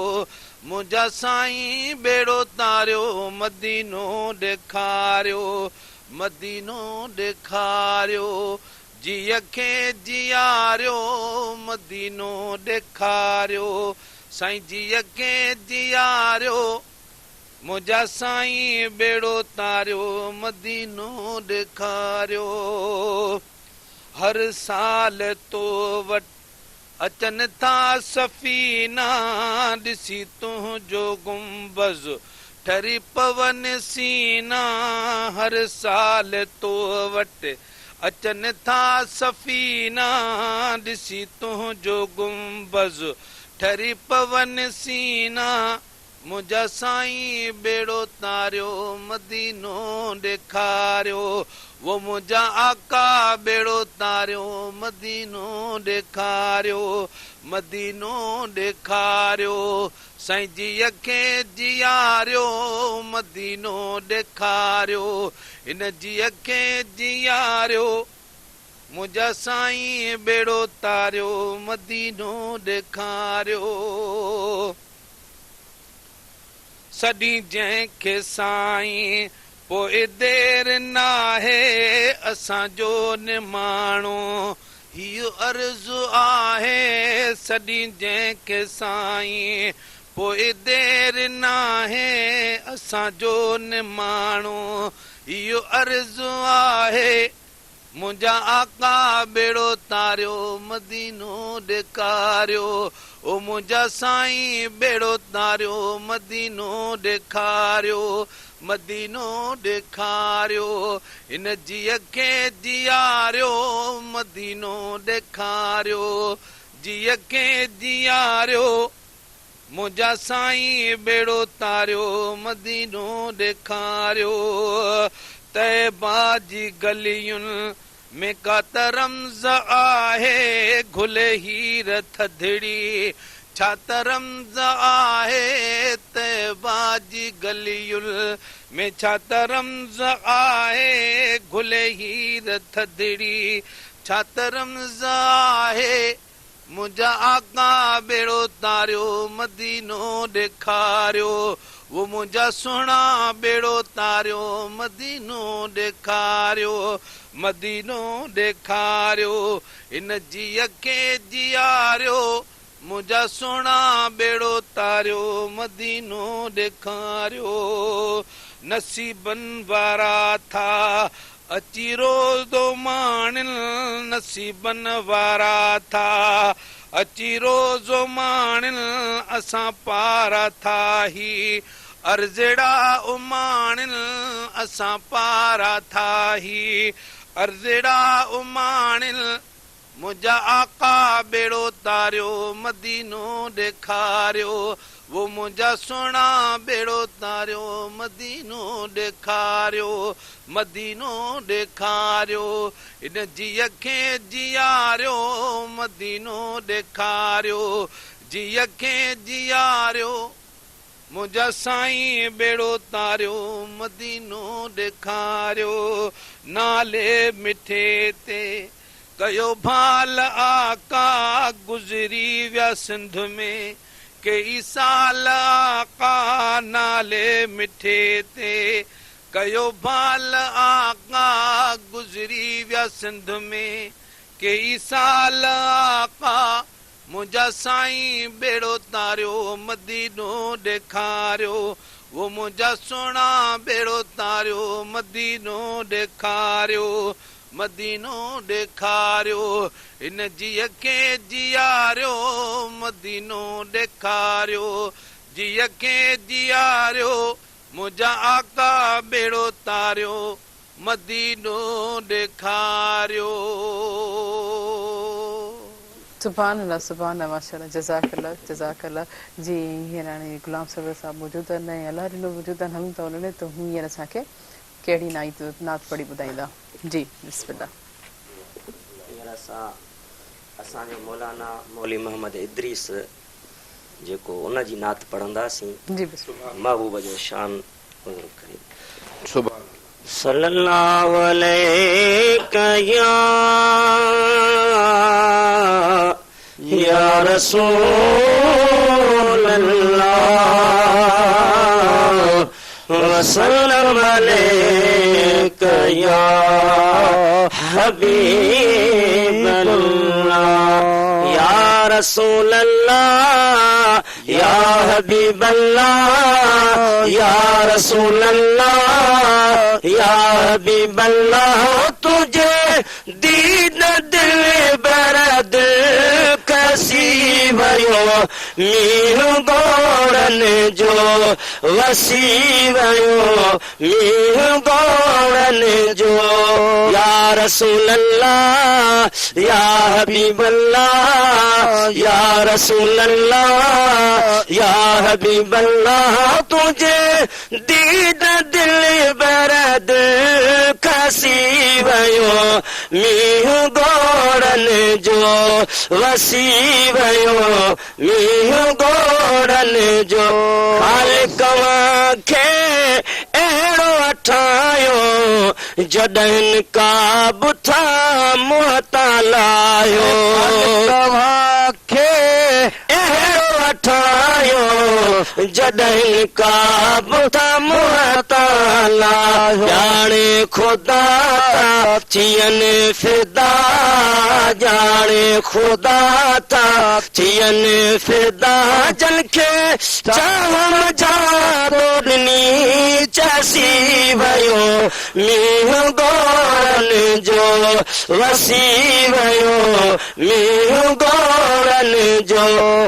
मुंहिंजा साईं बेड़ो तारियो मदीनो ॾेखारियो मदीनो ॾेखारियो जीअ खे जियारियो मदीनो ॾेखारियो साईं जीअ खे जियारियो मुंहिंजा साईं बेड़ो तारियो मदीनो ॾेखारियो हर साल तो वटि अचनि था सफ़ीना ॾिसी तुंहिंजो गुंबज़ ठरी पवनि सीना हर साल तो वटि अचनि था सफ़ीना ॾिसी तुंहिंजो गुंबज़ ठरी पवनि सीना मुंहिंजा साईं बेड़ो तारियो मदीनो ॾेखारियो वो मुंहिंजा आका बेड़ो तारियो मदीनो ॾेखारियो मदीनो ॾेखारियो साईं जीअ खे जियारियो मदीनो ॾेखारियो इन जीअ खे जियारियो मुंहिंजा साईं बेड़ो तारियो मदीनो ॾेखारियो सॾी जंहिंखे साईं पोइ देर नाहे असांजो निमाणो हीउ अर्ज़ु आहे सॾी जंहिंखे साईं पोइ देर नाहे असांजो निमाणो हीउ अर्ज़ु आहे मुंहिंजा आका बेड़ो तारियो मदीनो ॾेखारियो ओ मुंहिंजा साईं बेड़ो तारियो मदीनो ॾेखारियो मदीनो ॾेखारियो इन जीअ खे जियारियो मदीनो ॾेखारियो जीअ खे जियारियो मुंहिंजा साईं बेड़ो तारियो मदीनो ॾेखारियो तैबा जी गलियुनि में का त रमज़ आहे घुले हीर थधिड़ी छा त रमज़ आहे तैबा जी गलियुनि में छा त रमज़ आहे घुले हीर थधिड़ी छा त रमज़ आहे मुंहिंजा आका बेड़ो तारियो मदीनो ॾेखारियो वो मुंहिंजा सुहिणा बेड़ो तारियो मदीनो ॾेखारियो मदीनो ॾेखारियो इन जीअ खे जियारियो मुंहिंजा सुहिणा बेड़ो तारियो मदीनो ॾेखारियो नसीबनि वारा था अची रोज़ो माणिन नसीबनि वारा था अची रोज़ो माणिन असां पारा था ही अर्ज़ड़ा उमाणिन असां पारा था ही अर्ज़ड़ा उमाणिन मुंहिंजा आका बेड़ो तारियो मदीनो ॾेखारियो वो मुंहिंजा सुहिणा बेड़ो तारियो मदीनो ॾेखारियो मदीनो ॾेखारियो इन जीअ खे जियारियो मदीनो ॾेखारियो जीअ खे जियारियो मुंहिंजा साईं बेड़ो तारियो मदीनो ॾेखारियो नाले मिठे ते कयो भाल आका गुज़री विया सिंध में कई साल आका नाले मिठे ते कयो भाल आका गुज़री विया सिंध में कई साल आका मुंहिंजा साईं बेड़ो तारियो मदीनो ॾेखारियो वो मुंहिंजा सुहिणा बेड़ो तारियो मदीनो ॾेखारियो मदीनो ॾेखारियो इन जीअ खे जियारियो मदीनो ॾेखारियो जीअ खे जियारियो मुंहिंजा आका बेड़ो तारियो मदीनो ॾेखारियो सुभान अल्लाह माशाल्लाह जज़ाकल्लाह जी हींअर हाणे गुलाम सबर साहब मौजूदु आहिनि ऐं अलाह ॾिनो मौजूदु आहिनि हम त उन्हनि त हींअर असांखे कहिड़ी नात पढ़ी ॿुधाईंदा जी बिस्मिल्लाह हींअर असांजो मौलाना मौली मोहम्मद इदरीस जेको उन जी नात पढ़ंदासीं जी बिस्मिल्लाह महबूब जो शान हुज़ूर करीम सुभान सल्लल्लाहु अलैहि या रसूल अल्लाह वसल्लम अलैका या हबीब अल्लाह या रसूल अल्लाह या हबीब अल्लाह या रसूल अल्लाह या हबीब अल्लाह तुझे दीन दिल बरद कसी वयो मीर गोड़न जो वसी वयो मीर गोड़न जो या रसूल अल्लाह या हबीब अल्लाह या रसूल अल्लाह या हबीब अल्लाह तुझे दीद दिल बरद कसी वयो मीर गोड़न जो वसी वयो मीर गोड़न जो खालिक खे अहिड़ो ठाहियो जॾहिं का बुथा मुंहं तां लायो खे अहिड़ो ठाहियो जॾहिं का बुथा मुंहं तां लायो ॼाणे ख़ुदा थियनि फिदा ॼाणे ख़ुदा था थियनि फिदा जन खे चावम जानी चसी वयो मींहुं गोड़न जो वसी वयो मींहुं गोड़न जो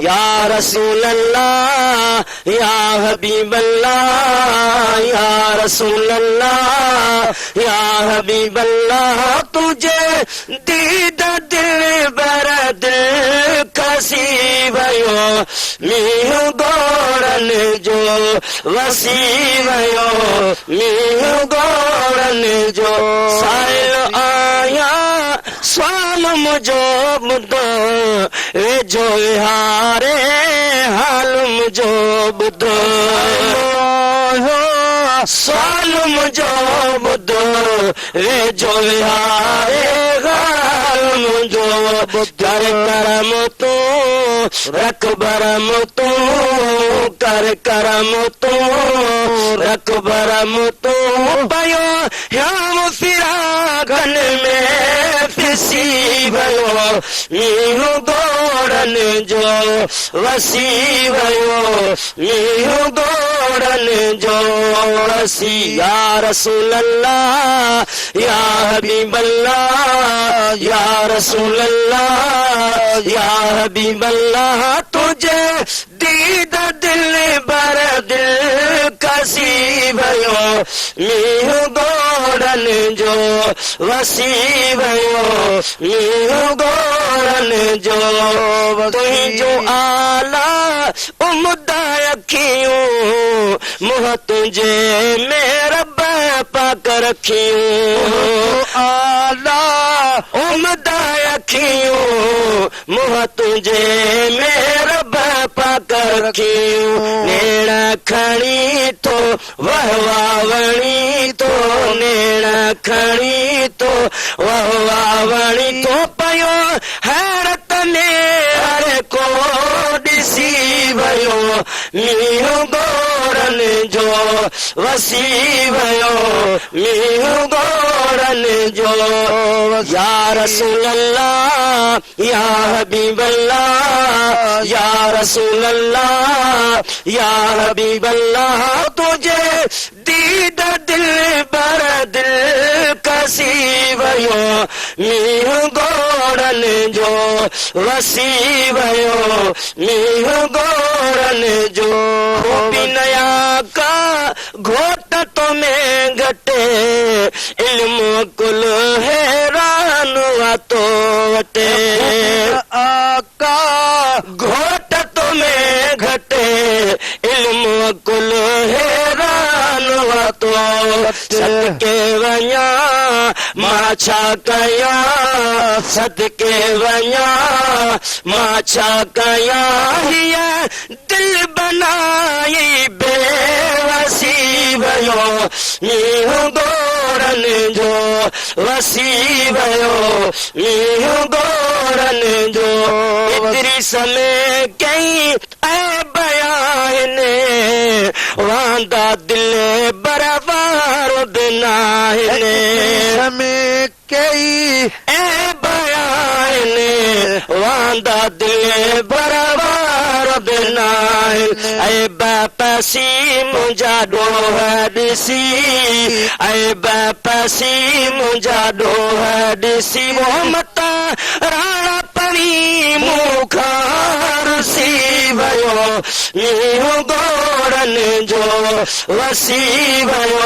या रसूल अल्लाह या हबीब अल्लाह या रसूल अल्लाह या हबीब अल्लाह तुझे दीद दिल बरद कसी वयो मींहुं गोड़न जो वसी वयो मींहुं गोड़न जो साइल आया स्वाल मुझो ॿुधो वेझो हारे हाल मुझो ॿुधो स्वाल मुझो ॿुधो वेझो हारे हाल मुझो कर करम तू रख भरम तू कर करम तू रख भरम तू पयो हम फिरागन में फिसी वयो मींहुं गोड़न जो वसी वयो मींहुं गोड़न जो वसी या रसूल अल्लाह या हबीब अल्लाह या रसूल अल्लाह या हबीब अल्लाह तुझे दीद दिल बर दिल कसी वयो मींहुं गोड़न जो वसी वयो मींहुं गोड़न जो तुंहिंजो आला उमदा अखियूं मुह तुझे मेरा पाक रखियूं आला उमदा अखियूं मुह तुझे मेरा पाक रखियूं नेण खणी तो वहवावणी तो नेण खणी तो वहवावणी तो पयो हैरत में हर को ॾिसी वियो मींहुं गोरनि जो वसी वियो मींहुं गोरनि जो या रसूल अल्लाह या हबीब अल्लाह या रसूल अल्लाह या हबीब अल्लाह तुझे दीद दिल बर दिल कसी वियो मींहुं गोरनि जो वसी वियो मींहुं गोरनि जो बिनया का घोट तो में घटे इल्म कुल हैरान तो वटे आका घोट तो में घटे इल्म कुल हैरान तो सदके वञा मां छा कया सदके वञा मां छा कया हीअ दिल बनाई बेवसी वियो मींहुं गोरनि जो वसी वियो मींहुं गोरनि जो एतिरी समय कई ऐब आहिनि वांदा दिल बरबार बिना समय कई ऐब आहिनि वांदा दिल बरबार बिना ऐ बापसी मुंहिंजा ॾोह ॾिसी ऐ बापसी मुंहिंजा ॾोह ॾिसी मोहम्मद राणा परी मूं खां रुसी वियो मींहुं गोरनि जो वसी वियो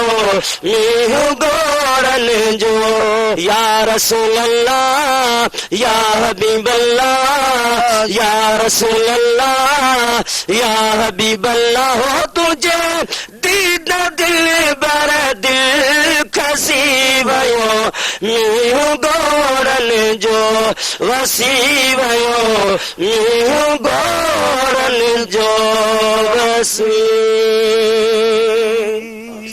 मींहुं गोरनि जो या रसूल अल्लाह या हबीब अल्लाह या रसूल अल्लाह या हबीब अल्लाह हो तुझे दीद दिल बर दिल खसी वियो मींहुं गोरनि जो वसी वियो मींहुं गोरनि जो वसी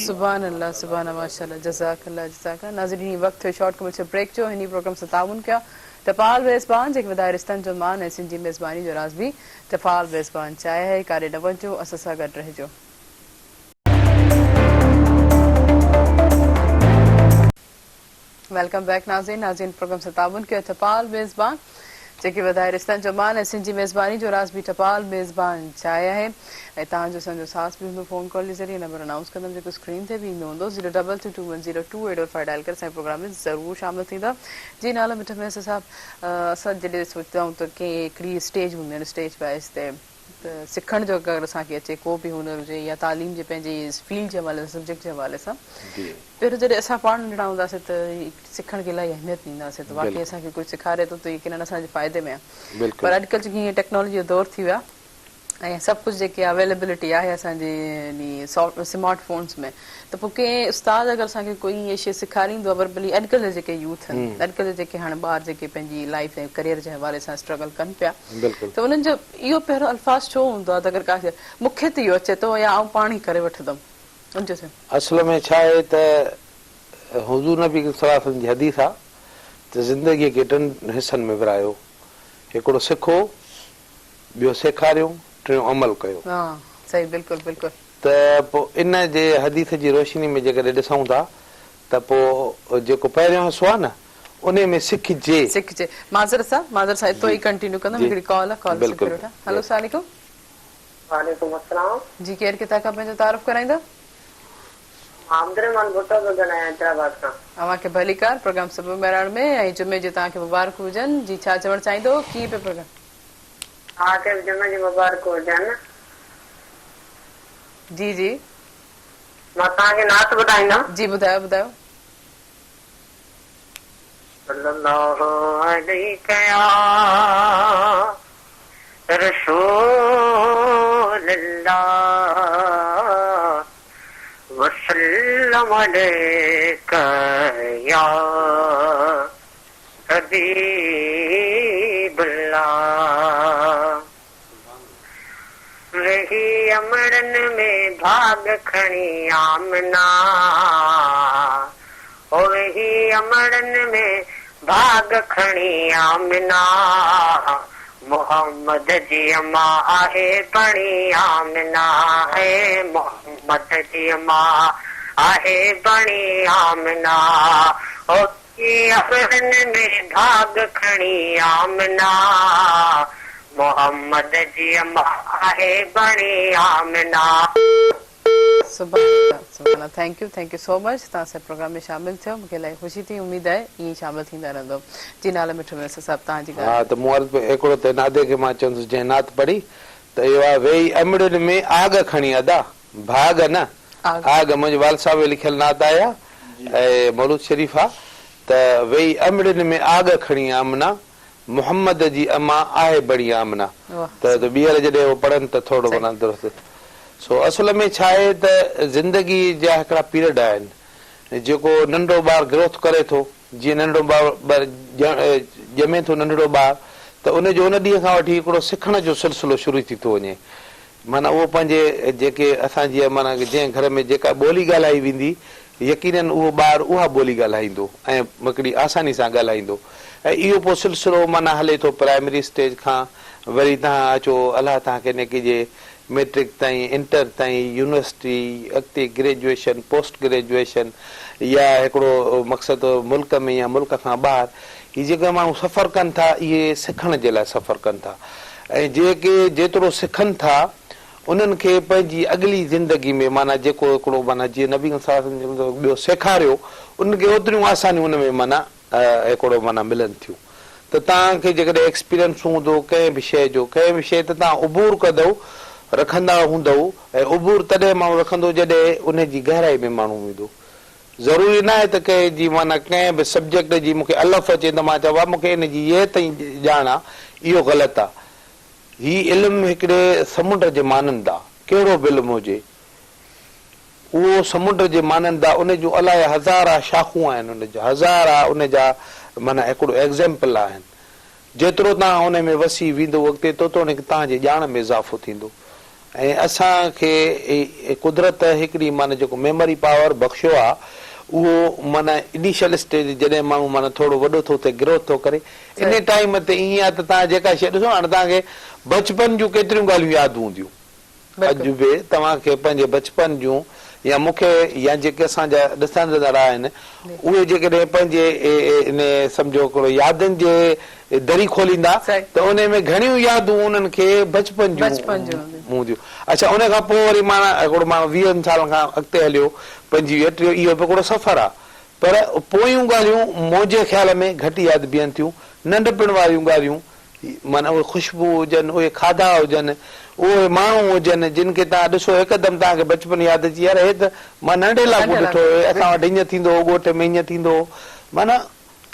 सुभान अल्लाह सुभान माशाअल्लाह जज़ाकल्लाह जज़ाकल्लाह नाज़रीन वक्त है शॉर्ट कमर्शियल ब्रेक जो हिनी प्रोग्राम से ताउन किया टपाल मेज़बान जेके वधारिस्तन जो मान है सिंधी मेज़बानी जो राज़ भी टपाल मेज़बान चाहे है कारे न वञो असां सां गॾु रहिजो वेलकम बैक नाज़रीन प्रोग्राम से ताउन किया टपाल मेज़बान जेके वधारिस्तन जो मान है सिंधी मेज़बानी जो राज़ भी टपाल मेज़बान चाहे है ऐं तव्हांजो असांजो साथ बि हूंदो फ़ोन कॉल जे ज़रिए नंबर अनाउंस कंदमि जेको स्क्रीन ते बि ईंदो हूंदो 02221028845 डायल करे असांजे प्रोग्राम में ज़रूरु शामिल थींदा जी नाला मिठ में साहब असां जॾहिं सोचंदा आहियूं त कंहिं हिकिड़ी स्टेज हूंदी आहिनि स्टेज बाइस ते त सिखण जो अगरि असांखे अचे को बि हुनर हुजे या तालीम जे पंहिंजी फील्ड जे हवाले सां सब्जेक्ट जे हवाले सां पहिरियों जॾहिं असां पाण नंढड़ा हूंदासीं त सिखण खे इलाही अहमियत ॾींदासीं त वाक़ई असांखे कुझु सेखारे थो त यकीनन असांजे फ़ाइदे में आहे पर अॼुकल्ह जेकी हीअं टेक्नोलॉजी जो दौर थी वियो आहे ऐं सभु कुझु जेके अवेलेबिलिटी आहे असांजे स्मार्ट फ़ोन्स में त पोइ कंहिं उस्ताद अगरि असांखे कोई ईअं शइ सेखारींदो आहे पर भली अॼुकल्ह जेके यूथ आहिनि अॼुकल्ह जेके हाणे ॿार जेके पंहिंजी लाइफ ऐं करियर जे हवाले सां स्ट्रगल कनि पिया त उन्हनि जो इहो पहिरियों अल्फाज़ छो हूंदो आहे त अगरि का मूंखे त इहो अचे थो या आउं पाण ई करे वठंदमि उनजो असल में छा आहे त हुज़ूर नबी सल्लल्लाहु जी हदीस आहे त ज़िंदगीअ खे टिनि हिसनि में विरायो हिकिड़ो सिखो ॿियो सेखारियो टियों अमल कयो सही बिल्कुलु बिल्कुलु त पोइ इन जे हदीस जी रोशनी में जेकॾहिं ॾिसूं था त पोइ जेको पहिरियों हिसो आहे न उन में सिखजे माज़र सां इतो ई कंटिन्यू कंदमि हिकिड़ी कॉल आहे कॉल हेलो अस्सलाम वालेकुम वालेकुम अस्सलाम जी केरु किथां खां पंहिंजो तारुफ़ कराईंदा आमदरमान भुट्टो थो ॻाल्हायां हैदराबाद खां तव्हांखे भलीकार प्रोग्राम सुबुह मेराण में ऐं जुमे जो तव्हांखे मुबारक हुजनि जी छा चवणु चाहींदो कीअं पियो प्रोग्राम तव्हांखे बि जुमे जी मुबारक हुजनि जी जी मां तव्हांखे नात ॿुधाईंदमि जी ॿुधायो ॿुधायो सल्लल्लाहु अलैहि या रसूल अमर कया हबीबुल्लाह रही अमरन में भाग खणी आमना और रही अमरन में भाग खणी आमना मोहम्मद जी अम्मा आहे बणी आमना है मोहम्मद जी अम्मा आहे बणी आमना और अमरन में भाग खणी आमना मोहम्मद जी अम्मा आहे बणी आमना सुभाणे थैंक यू सो मच तव्हां से प्रोग्राम में शामिल थियो मूंखे इलाही ख़ुशी थी उम्मीद आहे ईअं शामिल थींदा रहंदो जी नाले मिठो में सभु तव्हांजी हा त मूं वटि हिकिड़ो त नादे खे मां चवंदुसि जंहिं नात पढ़ी त इहो आहे वेही अमड़ियुनि में आग खणी अदा भाग न आग मुंहिंजे वाल साहिब लिखियल नात आया ऐं मौलूद शरीफ़ आहे त वेही अमड़ियुनि में आग खणी आमना मोहम्मद जी अम्मा आहे बड़ी आमना त ॿीहर जॾहिं उहो पढ़नि त थोरो माना दुरुस्त सो असल में छा आहे त ज़िंदगी जा हिकिड़ा पीरियड आहिनि जेको नंढो ॿार ग्रोथ करे थो जीअं नंढो ॿार ॼमे थो नंढड़ो ॿार त उनजो उन ॾींहं खां वठी हिकिड़ो सिखण जो सिलसिलो शुरू थी थो वञे माना उहो पंहिंजे जेके असां जीअं माना जंहिं घर में जेका ॿोली ॻाल्हाई वेंदी यकीनन उहो ॿार उहा ॿोली ॻाल्हाईंदो ऐं हिकिड़ी आसानी सां ॻाल्हाईंदो ऐं इहो पोइ सिलसिलो माना हले थो प्राइमरी स्टेज खां वरी तव्हां अचो अलाह तव्हांखे न कजे मैट्रिक ताईं इंटर ताईं यूनिवर्सिटी अॻिते ग्रेजुएशन पोस्ट ग्रेजुएशन या हिकिड़ो मक़सदु मुल्क में या मुल्क खां ॿाहिरि हीअ जेके माण्हू सफ़र कनि था इहे सिखण जे लाइ सफ़र कनि था ऐं जेके जेतिरो सिखनि था उन्हनि खे पंहिंजी अॻिली ज़िंदगी में माना जेको हिकिड़ो माना जीअं नबी ॿियो सेखारियो उन्हनि खे ओतिरियूं आसानियूं उन में माना हिकिड़ो माना मिलनि थियूं त तव्हांखे जेकॾहिं एक्सपीरियंस हूंदो कंहिं बि शइ जो कंहिं बि शइ ते तव्हां उबूर कंदव रखंदा हूंदव ऐं उबूर तॾहिं माण्हू रखंदो जॾहिं उनजी गहराई में माण्हू वेंदो ज़रूरी न आहे त कंहिंजी माना कंहिं बि सब्जेक्ट जी मूंखे अलफ़ अचे त मां चवां मूंखे हिनजी इहे ताईं ॼाण आहे इहो ग़लति आहे हीउ इल्मु हिकिड़े समुंड जे मानंद आहे कहिड़ो बि इल्मु हुजे उहो समुंड जे मानंद आहे उनजूं अलाए हज़ारा शाखूं आहिनि उनजा हज़ारा उनजा माना हिकिड़ो एग्ज़ाम्पल आहिनि जेतिरो तव्हां उन में वसी वेंदो अॻिते तोतिरो तव्हांजे ॼाण में इज़ाफ़ो थींदो ऐं असांखे कुदरत हिकिड़ी माना जेको मेमोरी पावर बख़्शियो आहे उहो माना इनिशियल स्टेज जॾहिं माण्हू माना थोरो वॾो थो थिए ग्रोथ थो करे इन टाइम ते ईअं आहे त तव्हां जेका शइ ॾिसो हाणे तव्हांखे बचपन जूं केतिरियूं ॻाल्हियूं यादि हूंदियूं अॼु बि तव्हांखे पंहिंजे बचपन जूं या मूंखे या जेके असांजा ॾिसंदड़ आहिनि उहे जेकॾहिं पंहिंजे इन सम्झो हिकिड़ो यादनि जे दरी खोलींदा त उन में घणियूं यादूं उन्हनि खे बचपन जूं हूंदियूं अच्छा उन खां पोइ वरी माना हिकिड़ो माण्हू 20 सालनि खां अॻिते हलियो 25 इहो बि हिकिड़ो सफ़र आहे पर पोयूं ॻाल्हियूं मुंहिंजे ख़्याल में घटि यादि बीहनि थियूं नंढपण वारियूं ॻाल्हियूं माना उहे ख़ुशबू हुजनि उहे खाधा हुजनि उहे माण्हू हुजनि जिन खे तव्हां ॾिसो हिकदमि तव्हांखे बचपन यादि अची यार हे त मां नंढे लाॻू ॾिठो असां वटि हीअं थींदो हो ॻोठ में हीअं थींदो हो माना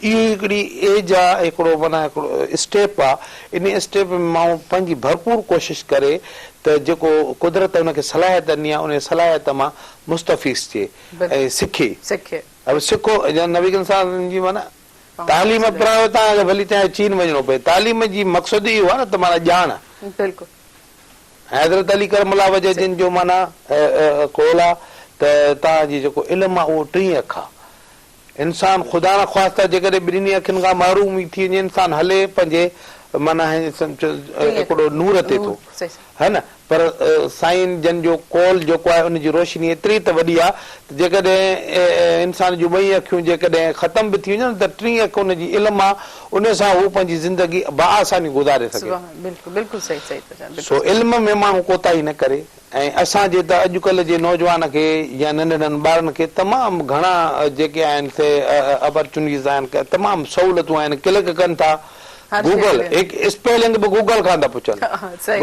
इहो हिकिड़ी एज आहे हिकिड़ो माना हिकिड़ो स्टेप आहे इन स्टेप में माण्हू पंहिंजी भरपूर कोशिशि करे त जेको कुदरत हुनखे सलाहियत ॾिनी आहे उन सलाहियत मां मुस्तफ़ीज़ थिए ऐं सिखे सिखो नबी साहब जी माना तालीम पढ़ायो तव्हांखे भली तव्हांखे चीन वञिणो पए तालीम जी मक़सदु इहो आहे न त माना ॼाण हैदरत अली करमला वजह जिन जो माना कोल आहे त तव्हांजी जेको इल्मु आहे उहो 3 अख आहे इंसान ख़ुदा न ख़्वास्ता जेकॾहिं ॿिन्ही अखियुनि खां महरूम थी वञे इंसान हले पंहिंजे माना हिकिड़ो नूर ते थो है न पर साईं जन जो कोल जेको आहे उनजी रोशनी एतिरी त वॾी आहे जेकॾहिं इंसान जूं 2 अखियूं जेकॾहिं ख़तम बि थी वञनि त 3 अख उनजी इल्मु आहे उन सां हू पंहिंजी ज़िंदगी बाआसानी गुज़ारे सघे सो इल्म में माण्हू कोताही न करे ऐं असांजे त अॼुकल्ह जे नौजवान खे या नंढड़नि ॿारनि खे तमामु घणा जेके आहिनि से अपॉर्चुनिटीज़ आहिनि तमामु सहूलियतूं आहिनि क्लिक कनि था गूगल स्पेलिंग बि गूगल खां था पुछनि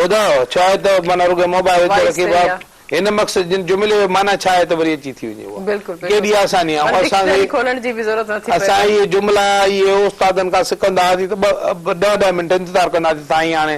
ॿुधायो छा आहे त माना रुॻो मोबाइल ते रखी हिन मक़सद जिन जुमिले जो माना छा आहे त वरी अची थी वञे केॾी आसानी आहे असां इहे जुमिला इहे उस्तादनि खां सिखंदा हुआसीं त 10 मिंट इंतज़ारु कंदा हुआसीं साईं हाणे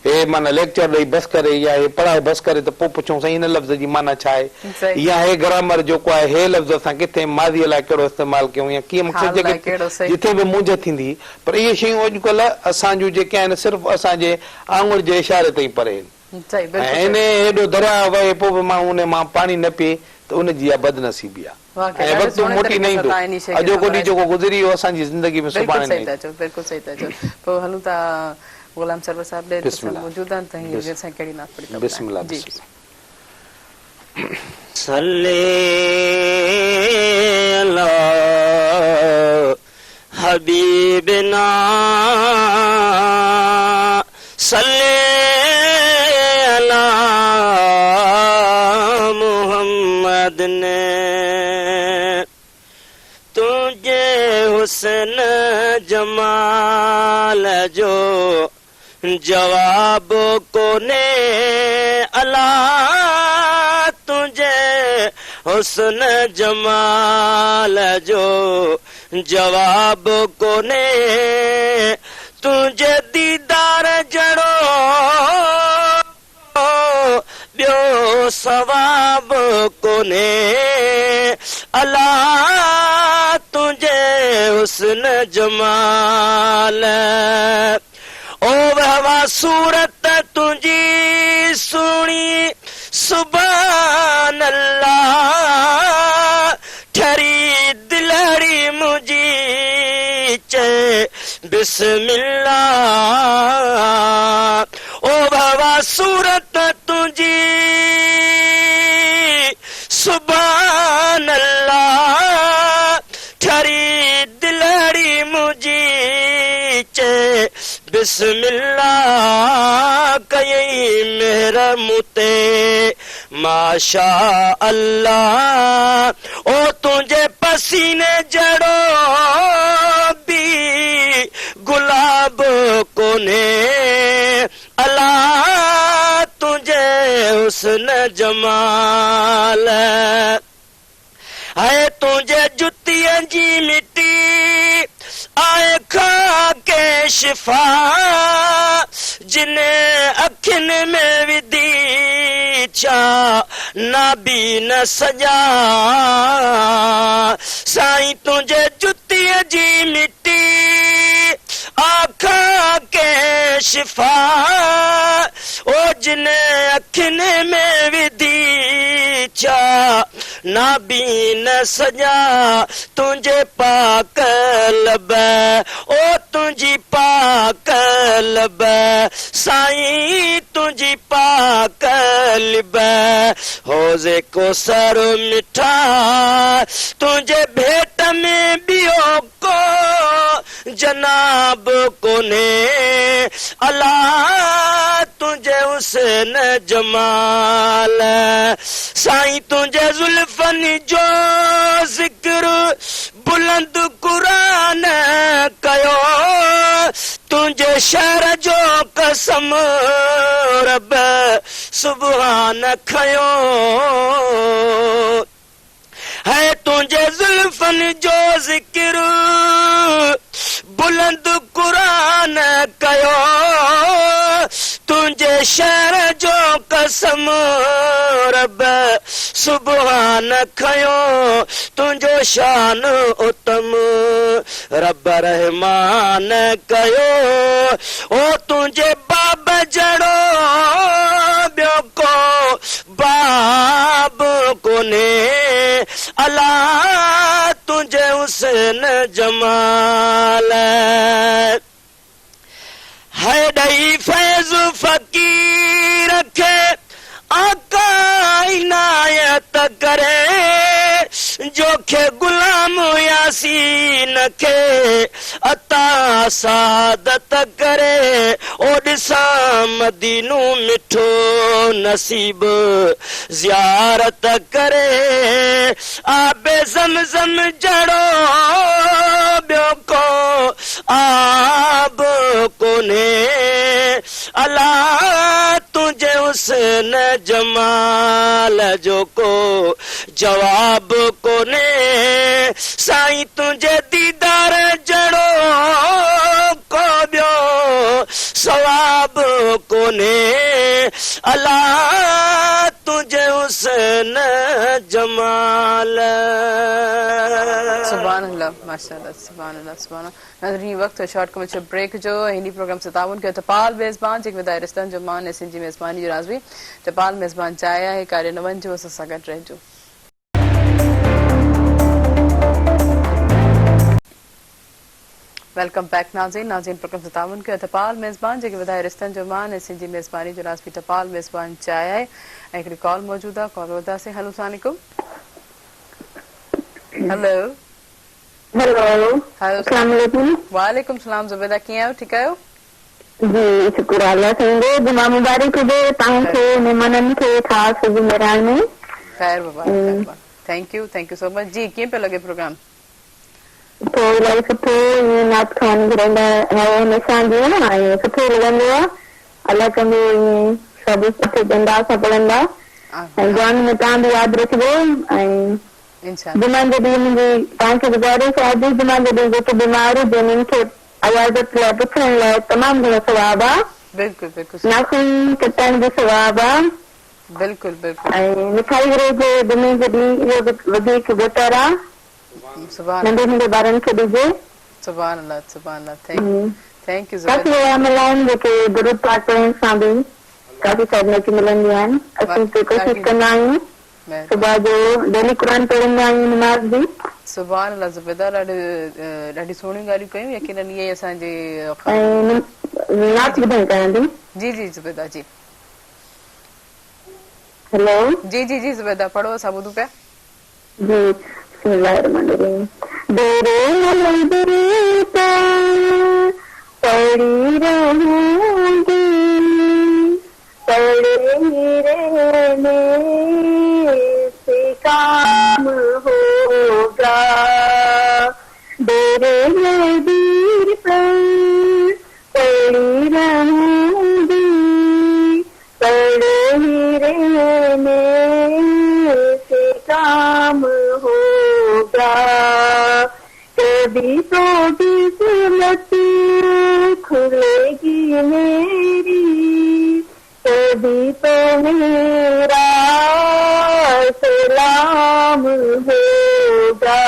हे माना लेक्चर ॾेई बस करे या हे पढ़ाए बस करे त पोइ पुछूं साईं हिन लफ़्ज़ जी माना छा आहे, सही। या हे ग्रामर जेको आहे हे लफ़्ज़ असां किथे माज़ीअ लाइ कहिड़ो इस्तेमालु कयूं या कीअं हाल लाइ मूंखे कहिड़ो, सही। जिथे बि मुंझ थींदी, पर इहे शयूं अॼुकल्ह असांजूं जेके आहिनि सिर्फ़ु असांजे आङुर जे इशारे ताईं परे आहिनि। सही, ऐं बिल्कुलु इन हेॾो दरिया वहे पोइ बि माण्हू उन मां पाणी न पीए त उनजी इहा बदनसीबी आहे। वाक़ई ऐं ॾाढे वक़्तु सुहिणे मोटी न तरीक़े सां ईंदो, तव्हां इन शइ खे अॼोको ॾींहुं ख़बर जेको गुज़री वियो असांजी ज़िंदगी में बिल्कुलु सुभाणे सही न था ईंदो। चओ, बिल्कुलु सही था चओ। पोइ हलूं था गुलाम सरवर साहब ॾे बिस्मिल्लाह। मौजूद आहिनि त हीअ असां कहिड़ी नात पढ़ी था बिस्मिल्लाह जी। बिस्मिल्लाह। सल्ले अला हबीबना सल्ले अला मुहम्मद ने तुझे हुस्न जमाल जो जवाब कोने अला तुझे हुस्न जमाल जो जवाब कोने तुझे दीदार जड़ो ॿियो सवाब कोने अला तुझे हुस्न जमाल ओ वहवा सूरत तुझी सुणी सुभान अल्लाह ठरी दिलड़ी मुझी चे बिस्मिल्लाह ओ वहवा सूरत तुझी सुभान अल्लाह ठरी दिलड़ी मुझी चे बिस्मिल्लाह कयई मेहर मुते माशा अल्लाह ओ तुझे पसीने जड़ो भी गुलाब कोने अल्लाह तुझे हुस्न जमाल है तुझे जुतियन जी मिट्टी आए खा के शिफा जिन्हें अखिन में विधी छा नाबी न सजा साईं तुझे जुतिय जी मिट्टी आखा के शिफा ओ जिन्हें अखिन में विधी छा नाबी न सजा तुझे पाक लब ओ तुझी पाक लब साईं तुझी पाक लब होजे को सर मिठा तुझे भेट में बियो को जनाब कोने अल्लाह तुझे हुस्न जमाल साईं तुझे जुल्फन जो जिक्र बुलंद कुरान कयो तुझे शहर जो कसम रब सुभान खयो है तुझे जुल्फन जो जिक्र बुलंद कुरान कयो तुझे शहर जो कसम रब सुभान खयो तुझो शान उत्तम रब रहमान कयो ओ तुझे बाब जड़ो ॿियो को बाब कोने अल्लाह तुझे हुस्न जमाल है ॾई फैज़ फ़कीर खे आका इनायत करे जोखे गुलाम यासीन खे अता सादत करे ओ ॾिसा मदीनो मिठो नसीब ज़ियारत करे आबे ज़मज़म जड़ो ॿियो को आब कोने अल्लाह तुझे हुस्न जमाल जो को जवाब कोने साईं तुझे दीदार जड़ो को ॿियो सवाब کونے اللہ تجھے حسن جمال. سبحان اللہ ماشاء اللہ سبحان اللہ سبحان اللہ. ناظرین وقت شارٹ کمرشل بریک جو ہندی پروگرام سے تعاون کیا ٹپال میزبان جیک ودائے رستان جمان ایسن جی میزبانی جو رازوی ٹپال میزبان چاہیا ہے کارے نون جو سساگت رہ جو. ویلکم بیک ناظرین پروگرام سے تعاون کیا ٹپال میزبان جیک ودائے رستان جمان ایسن جی میزبانی جو رازوی ٹپال میزبان چاہیا ہے. ایک کال موجود ہے کال ودا سے. ہلو السلام علیکم. ہلو ہیلو السلام علیکم. وعلیکم السلام. زبیدہ کیئں آहियो ٹھیک آहियो؟ جی شکر اللہ سنگو جمعہ مبارک دے تاں کے مہمانن کے خاص جمعران میں خیر مبارک. تھینک یو سو مچ. جی کیئں پہ لگے پروگرام؟ تو الہی سٺو ائیں نعت خوان گھرندا ہے ہمیشہ جو نا ائیں سٺو لڳندو आहे. اللہ कंदो ائیں سڀ سٺو कंदा असां पढ़ंदा ऐं गान में तव्हां बि यादि रखिजो. ऐं انشاءاللہ जुमा जे ॾींहुं मुंहिंजी तव्हांखे गुज़ारिश आहे अॼु जुमा जे ॾींहुं जेके बीमार हुजनि उन्हनि खे अयादत लाइ पुछण लाइ तमामु घणो सवाबु आहे. بالکل بالکل नाखून कटाइण जो सवाबु आहे. بالکل بالکل ऐं मिठाई घुरे जे जुमे जे ॾींहुं इहो बि वधीक बहितर आहे. سبحان नंढे नंढे ॿारनि खे ॾिजे. سبحان اللہ سبحان اللہ. تھینک یو काफ़ी زبیدہ. عمل आहिनि जेके दुरुद पाठ पढ़ण सां बि काफ़ी साइड मिलंदियूं आहिनि. असीं हिते कोशिशि कंदा आहियूं सुबुह जो डेली क़ुर पढ़ंदा आहियूं नमाज़ बि. سبحان اللہ زبیدہ. ॾाढी सुहिणियूं ॻाल्हियूं कयूं. यकीनन इहे असांजे ऐं नाच ॿुधाई कयां थी. जी जी زبیدہ जी हेलो जी जी जी زبیدہ पढ़ो असां ॿुधूं पिया. जी बिस्मिल्लाहिर्रहमानिर्रहीम. डेरे मंदिर पर पड़ी रहूंगी पड़े ही रहने से काम होगा. डेरे मंदिर पर पड़ी रहूंगी पड़े ही रहने से काम होगा. कभी तो किस्मत खुलेगी मेरी कभी तो मेरा सलाम होगा.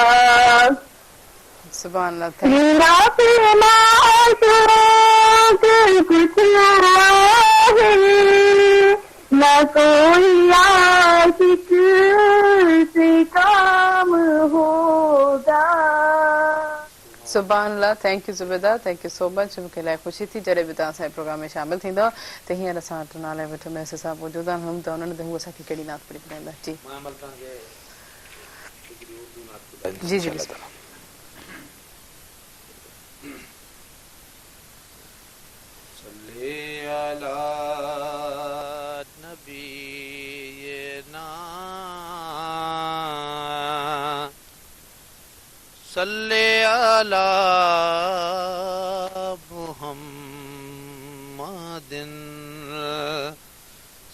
سبحان اللہ. मेरा प्रेमा कुछ है न कोई आशिक से काम होगा. سبحان اللہ. Thank you Zubaida. Thank you so much. मूंखे इलाही ख़ुशी थी जॾहिं बि तव्हां असांजे प्रोग्राम में शामिल थींदव. त हींअर असां वटि नाले वटि मैसेज सां मौजूदु आहिनि त उन्हनि ते हू असांखे कहिड़ी नात पढ़ी ॿुधाईंदा. जी जी जी बिल्कुलु. صلی علی نبینا صلی علی محمد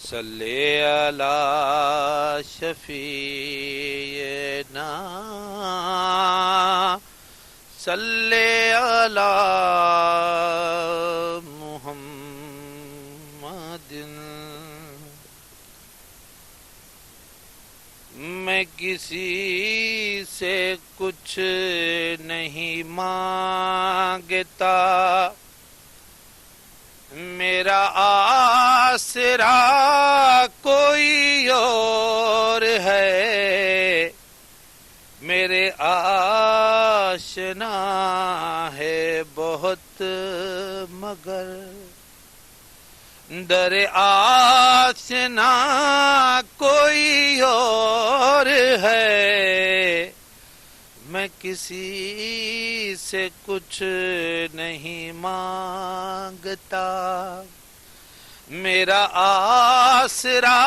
صلی علی شفیعنا صلی علی میں کسی سے کچھ نہیں مانگتا میرا آسرا کوئی اور ہے میرے آشنا ہے بہت مگر در آشنا کوئی اور ہے میں کسی سے کچھ نہیں مانگتا میرا آسرا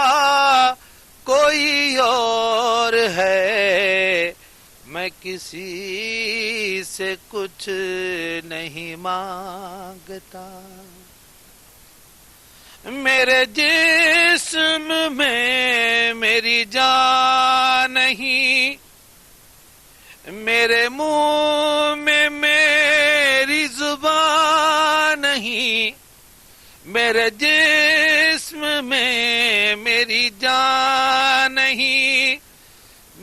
کوئی اور ہے میں کسی سے کچھ نہیں مانگتا میرے جسم میں میری جان نہیں میرے منہ میں میری زبان نہیں میرے جسم میں میری جان نہیں،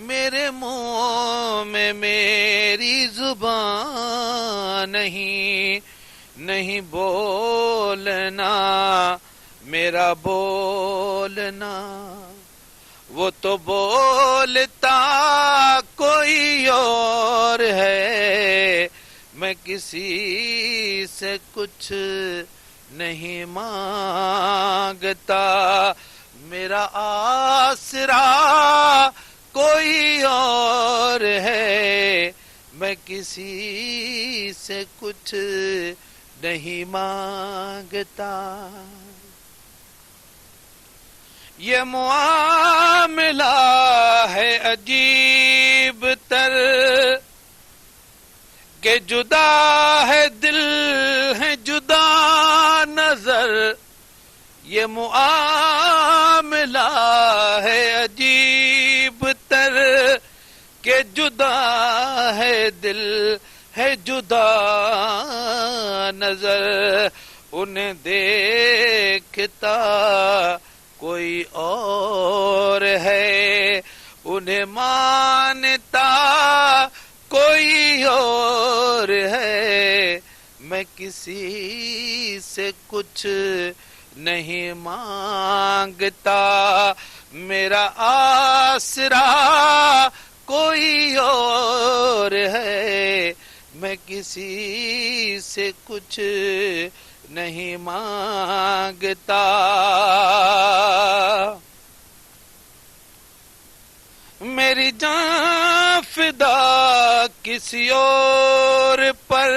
میرے منہ میں میری زبان نہیں، نہیں بولنا میرا بولنا، وہ تو بولتا کوئی اور ہے، میں کسی سے کچھ نہیں مانگتا، میرا آسرا کوئی اور ہے، میں کسی سے کچھ نہیں مانگتا۔ یہ معاملہ ہے عجیب تر کہ جدا ہے دل ہے جدا نظر، یہ معاملہ ہے عجیب تر کہ جدا ہے دل ہے جدا نظر، انہیں دیکھتا کوئی اور ہے، انہیں مانتا کوئی اور ہے، میں کسی سے کچھ نہیں مانگتا، میرا آسرا کوئی اور ہے، میں کسی سے کچھ نہیں مانگتا۔ میری جان فدا کسی اور پر،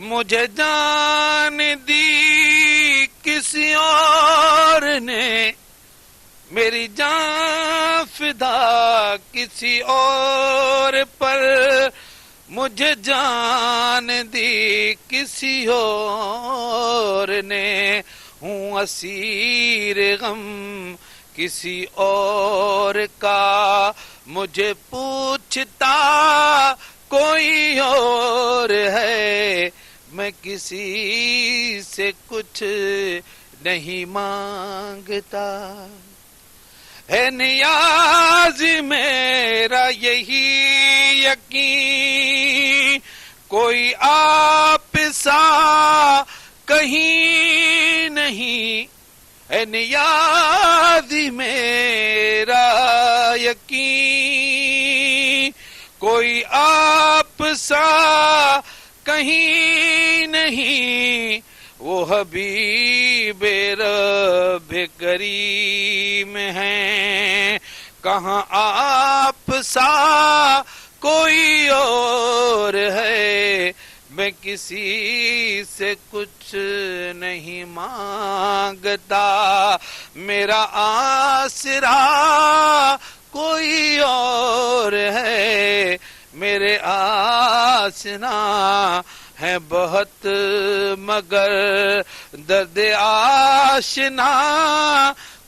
مجھے جان دی کسی اور نے، میری جان فدا کسی اور پر، مجھے جان دی کسی اور نے، ہوں اسیر غم کسی اور کا، مجھے پوچھتا کوئی اور ہے، میں کسی سے کچھ نہیں مانگتا۔ ہے نیاز میرا یہی یقین، کوئی آپ سا کہیں نہیں، ہے نیاز میرا یقین، کوئی آپ سا کہیں نہیں، وہ حبیب رب کریم ہیں، کہاں آپ سا کوئی اور ہے، میں کسی سے کچھ نہیں مانگتا، میرا آسرا کوئی اور ہے، میرے آسنا ہے بہت مگر درد آشنا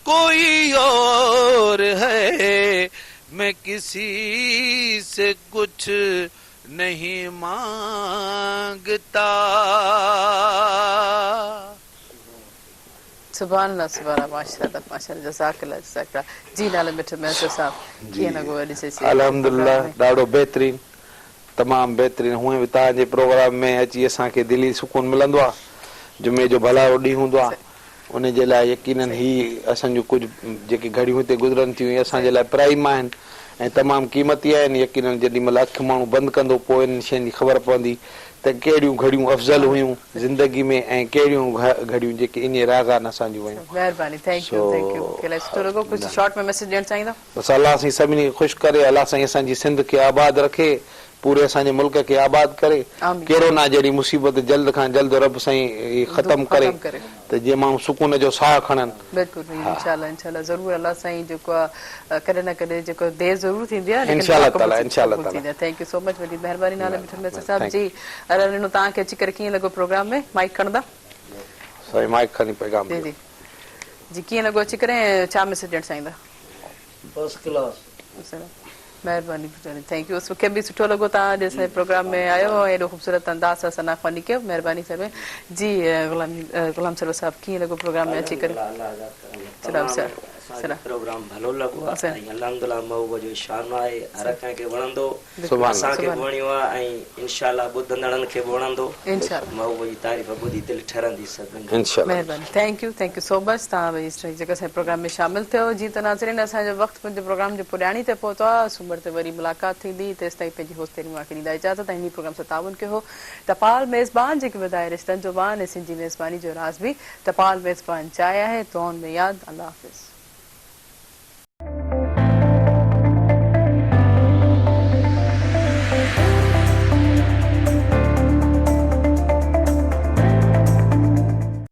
کوئی اور ہے، میں کسی سے کچھ نہیں مانگتا۔ سبحان اللہ سبحان اللہ، ماشاء اللہ ماشاء اللہ، جزاک اللہ جزاک اللہ۔ جی نال مٹھ محسوس صاحب کیئں لڳو اॼ سے الحمدللہ ॾाढो बहितरीन، तमामु बहितरीन। हूअं बि तव्हांजे प्रोग्राम में अची असांखे दिली सुकून मिलंदो आहे, जुमे जो भलारो ॾींहुं हूंदो आहे, उन जे लाइ यकीनन ही असांजो कुझु जेके घड़ियूं हिते गुज़रनि थियूं इहे असांजे लाइ प्राइम आहिनि ऐं तमामु क़ीमती आहिनि। यकीनन जेॾी महिल अखि माण्हू बंदि कंदो पोइ इन शयुनि जी ख़बर पवंदी त कहिड़ियूं घड़ियूं अफ़ज़ल हुयूं ज़िंदगी में ऐं कहिड़ियूं घड़ियूं जेके इन राज़ान असांजूं हुयूं। महिरबानी, थैंक यू थैंक यू। केला सुठो लॻो, कुझु शॉर्ट में मैसेज ॾियणु चाहींदा? बसि अलाह साईं सभिनी खे ख़ुशि करे, अलाह साईं असांजी सिंध खे आबाद रखे, पूरे असांजे मुल्क खे आबाद करे, कोरोना जहिड़ी मुसीबत जल्द खां जल्द रब साईं ख़तम करे त जीअं माण्हू सुकून जो साह खणनि। बिल्कुलु इंशाल्लाह इंशाल्लाह ज़रूरु। अलाह साईं जेको आहे कॾहिं न कॾहिं जेको देरि ज़रूरु थींदी आहे, इंशाल्लाह ताला इंशाल्लाह ताला। थैंक यू सो मच, वॾी महिरबानी। नाला मिठन मैसर साहब जी अरिनो तव्हांखे अची करे कीअं लॻो प्रोग्राम में? माइक खणंदा साईं? माइक खणी पैगाम जी जी जी। कीअं लॻो अची करे, छा मैसेज ॾियणु चाहींदा? First class. महिरबानी थैंक यू मूंखे बि सुठो लॻो तव्हां अॼु असांजे प्रोग्राम में आयो ऐं एॾो ख़ूबसूरत अंदाज़ सां सना ख़्वानी कयो महिरबानी सर्वे जी गुलाम सर्वर साहिबु कीअं लॻो प्रोग्राम में अची करे सलाम सर प्रोग्राम भलो लॻो आहे ऐं अलहमदुलिल्लाह महबूब जो शान आहे हर कंहिंखे वणंदो सुभाणे असांखे बि वणियो आहे ऐं इंशाअल्लाह ॿुधंदड़नि खे बि वणंदो इंशाअल्लाह महबूब जी तारीफ़ ॿुधी दिलि ठरंदी सभिनी इंशाअल्लाह महिरबानी थैंक यू सो मच तव्हां भई इस जेका असांजे प्रोग्राम में शामिल थियो जी त नाज़रीन असांजो वक़्तु मुंहिंजे प्रोग्राम जो पुॼाणी ते पहुतो आहे सूमर ते वरी मुलाक़ात थींदी तेसि ताईं पंहिंजी होस्ट मूंखे ॾींदा इजाज़त ऐं हिन प्रोग्राम सां ताउन कयो हो तपाल मेज़बान जेके वधाए रिश्तनि जो बान ऐं सिंधी मेज़बानी जो राज़ बि तपाल मेज़बान चाहे आहे दुआउनि में यादि अल्लाह हाफ़िज़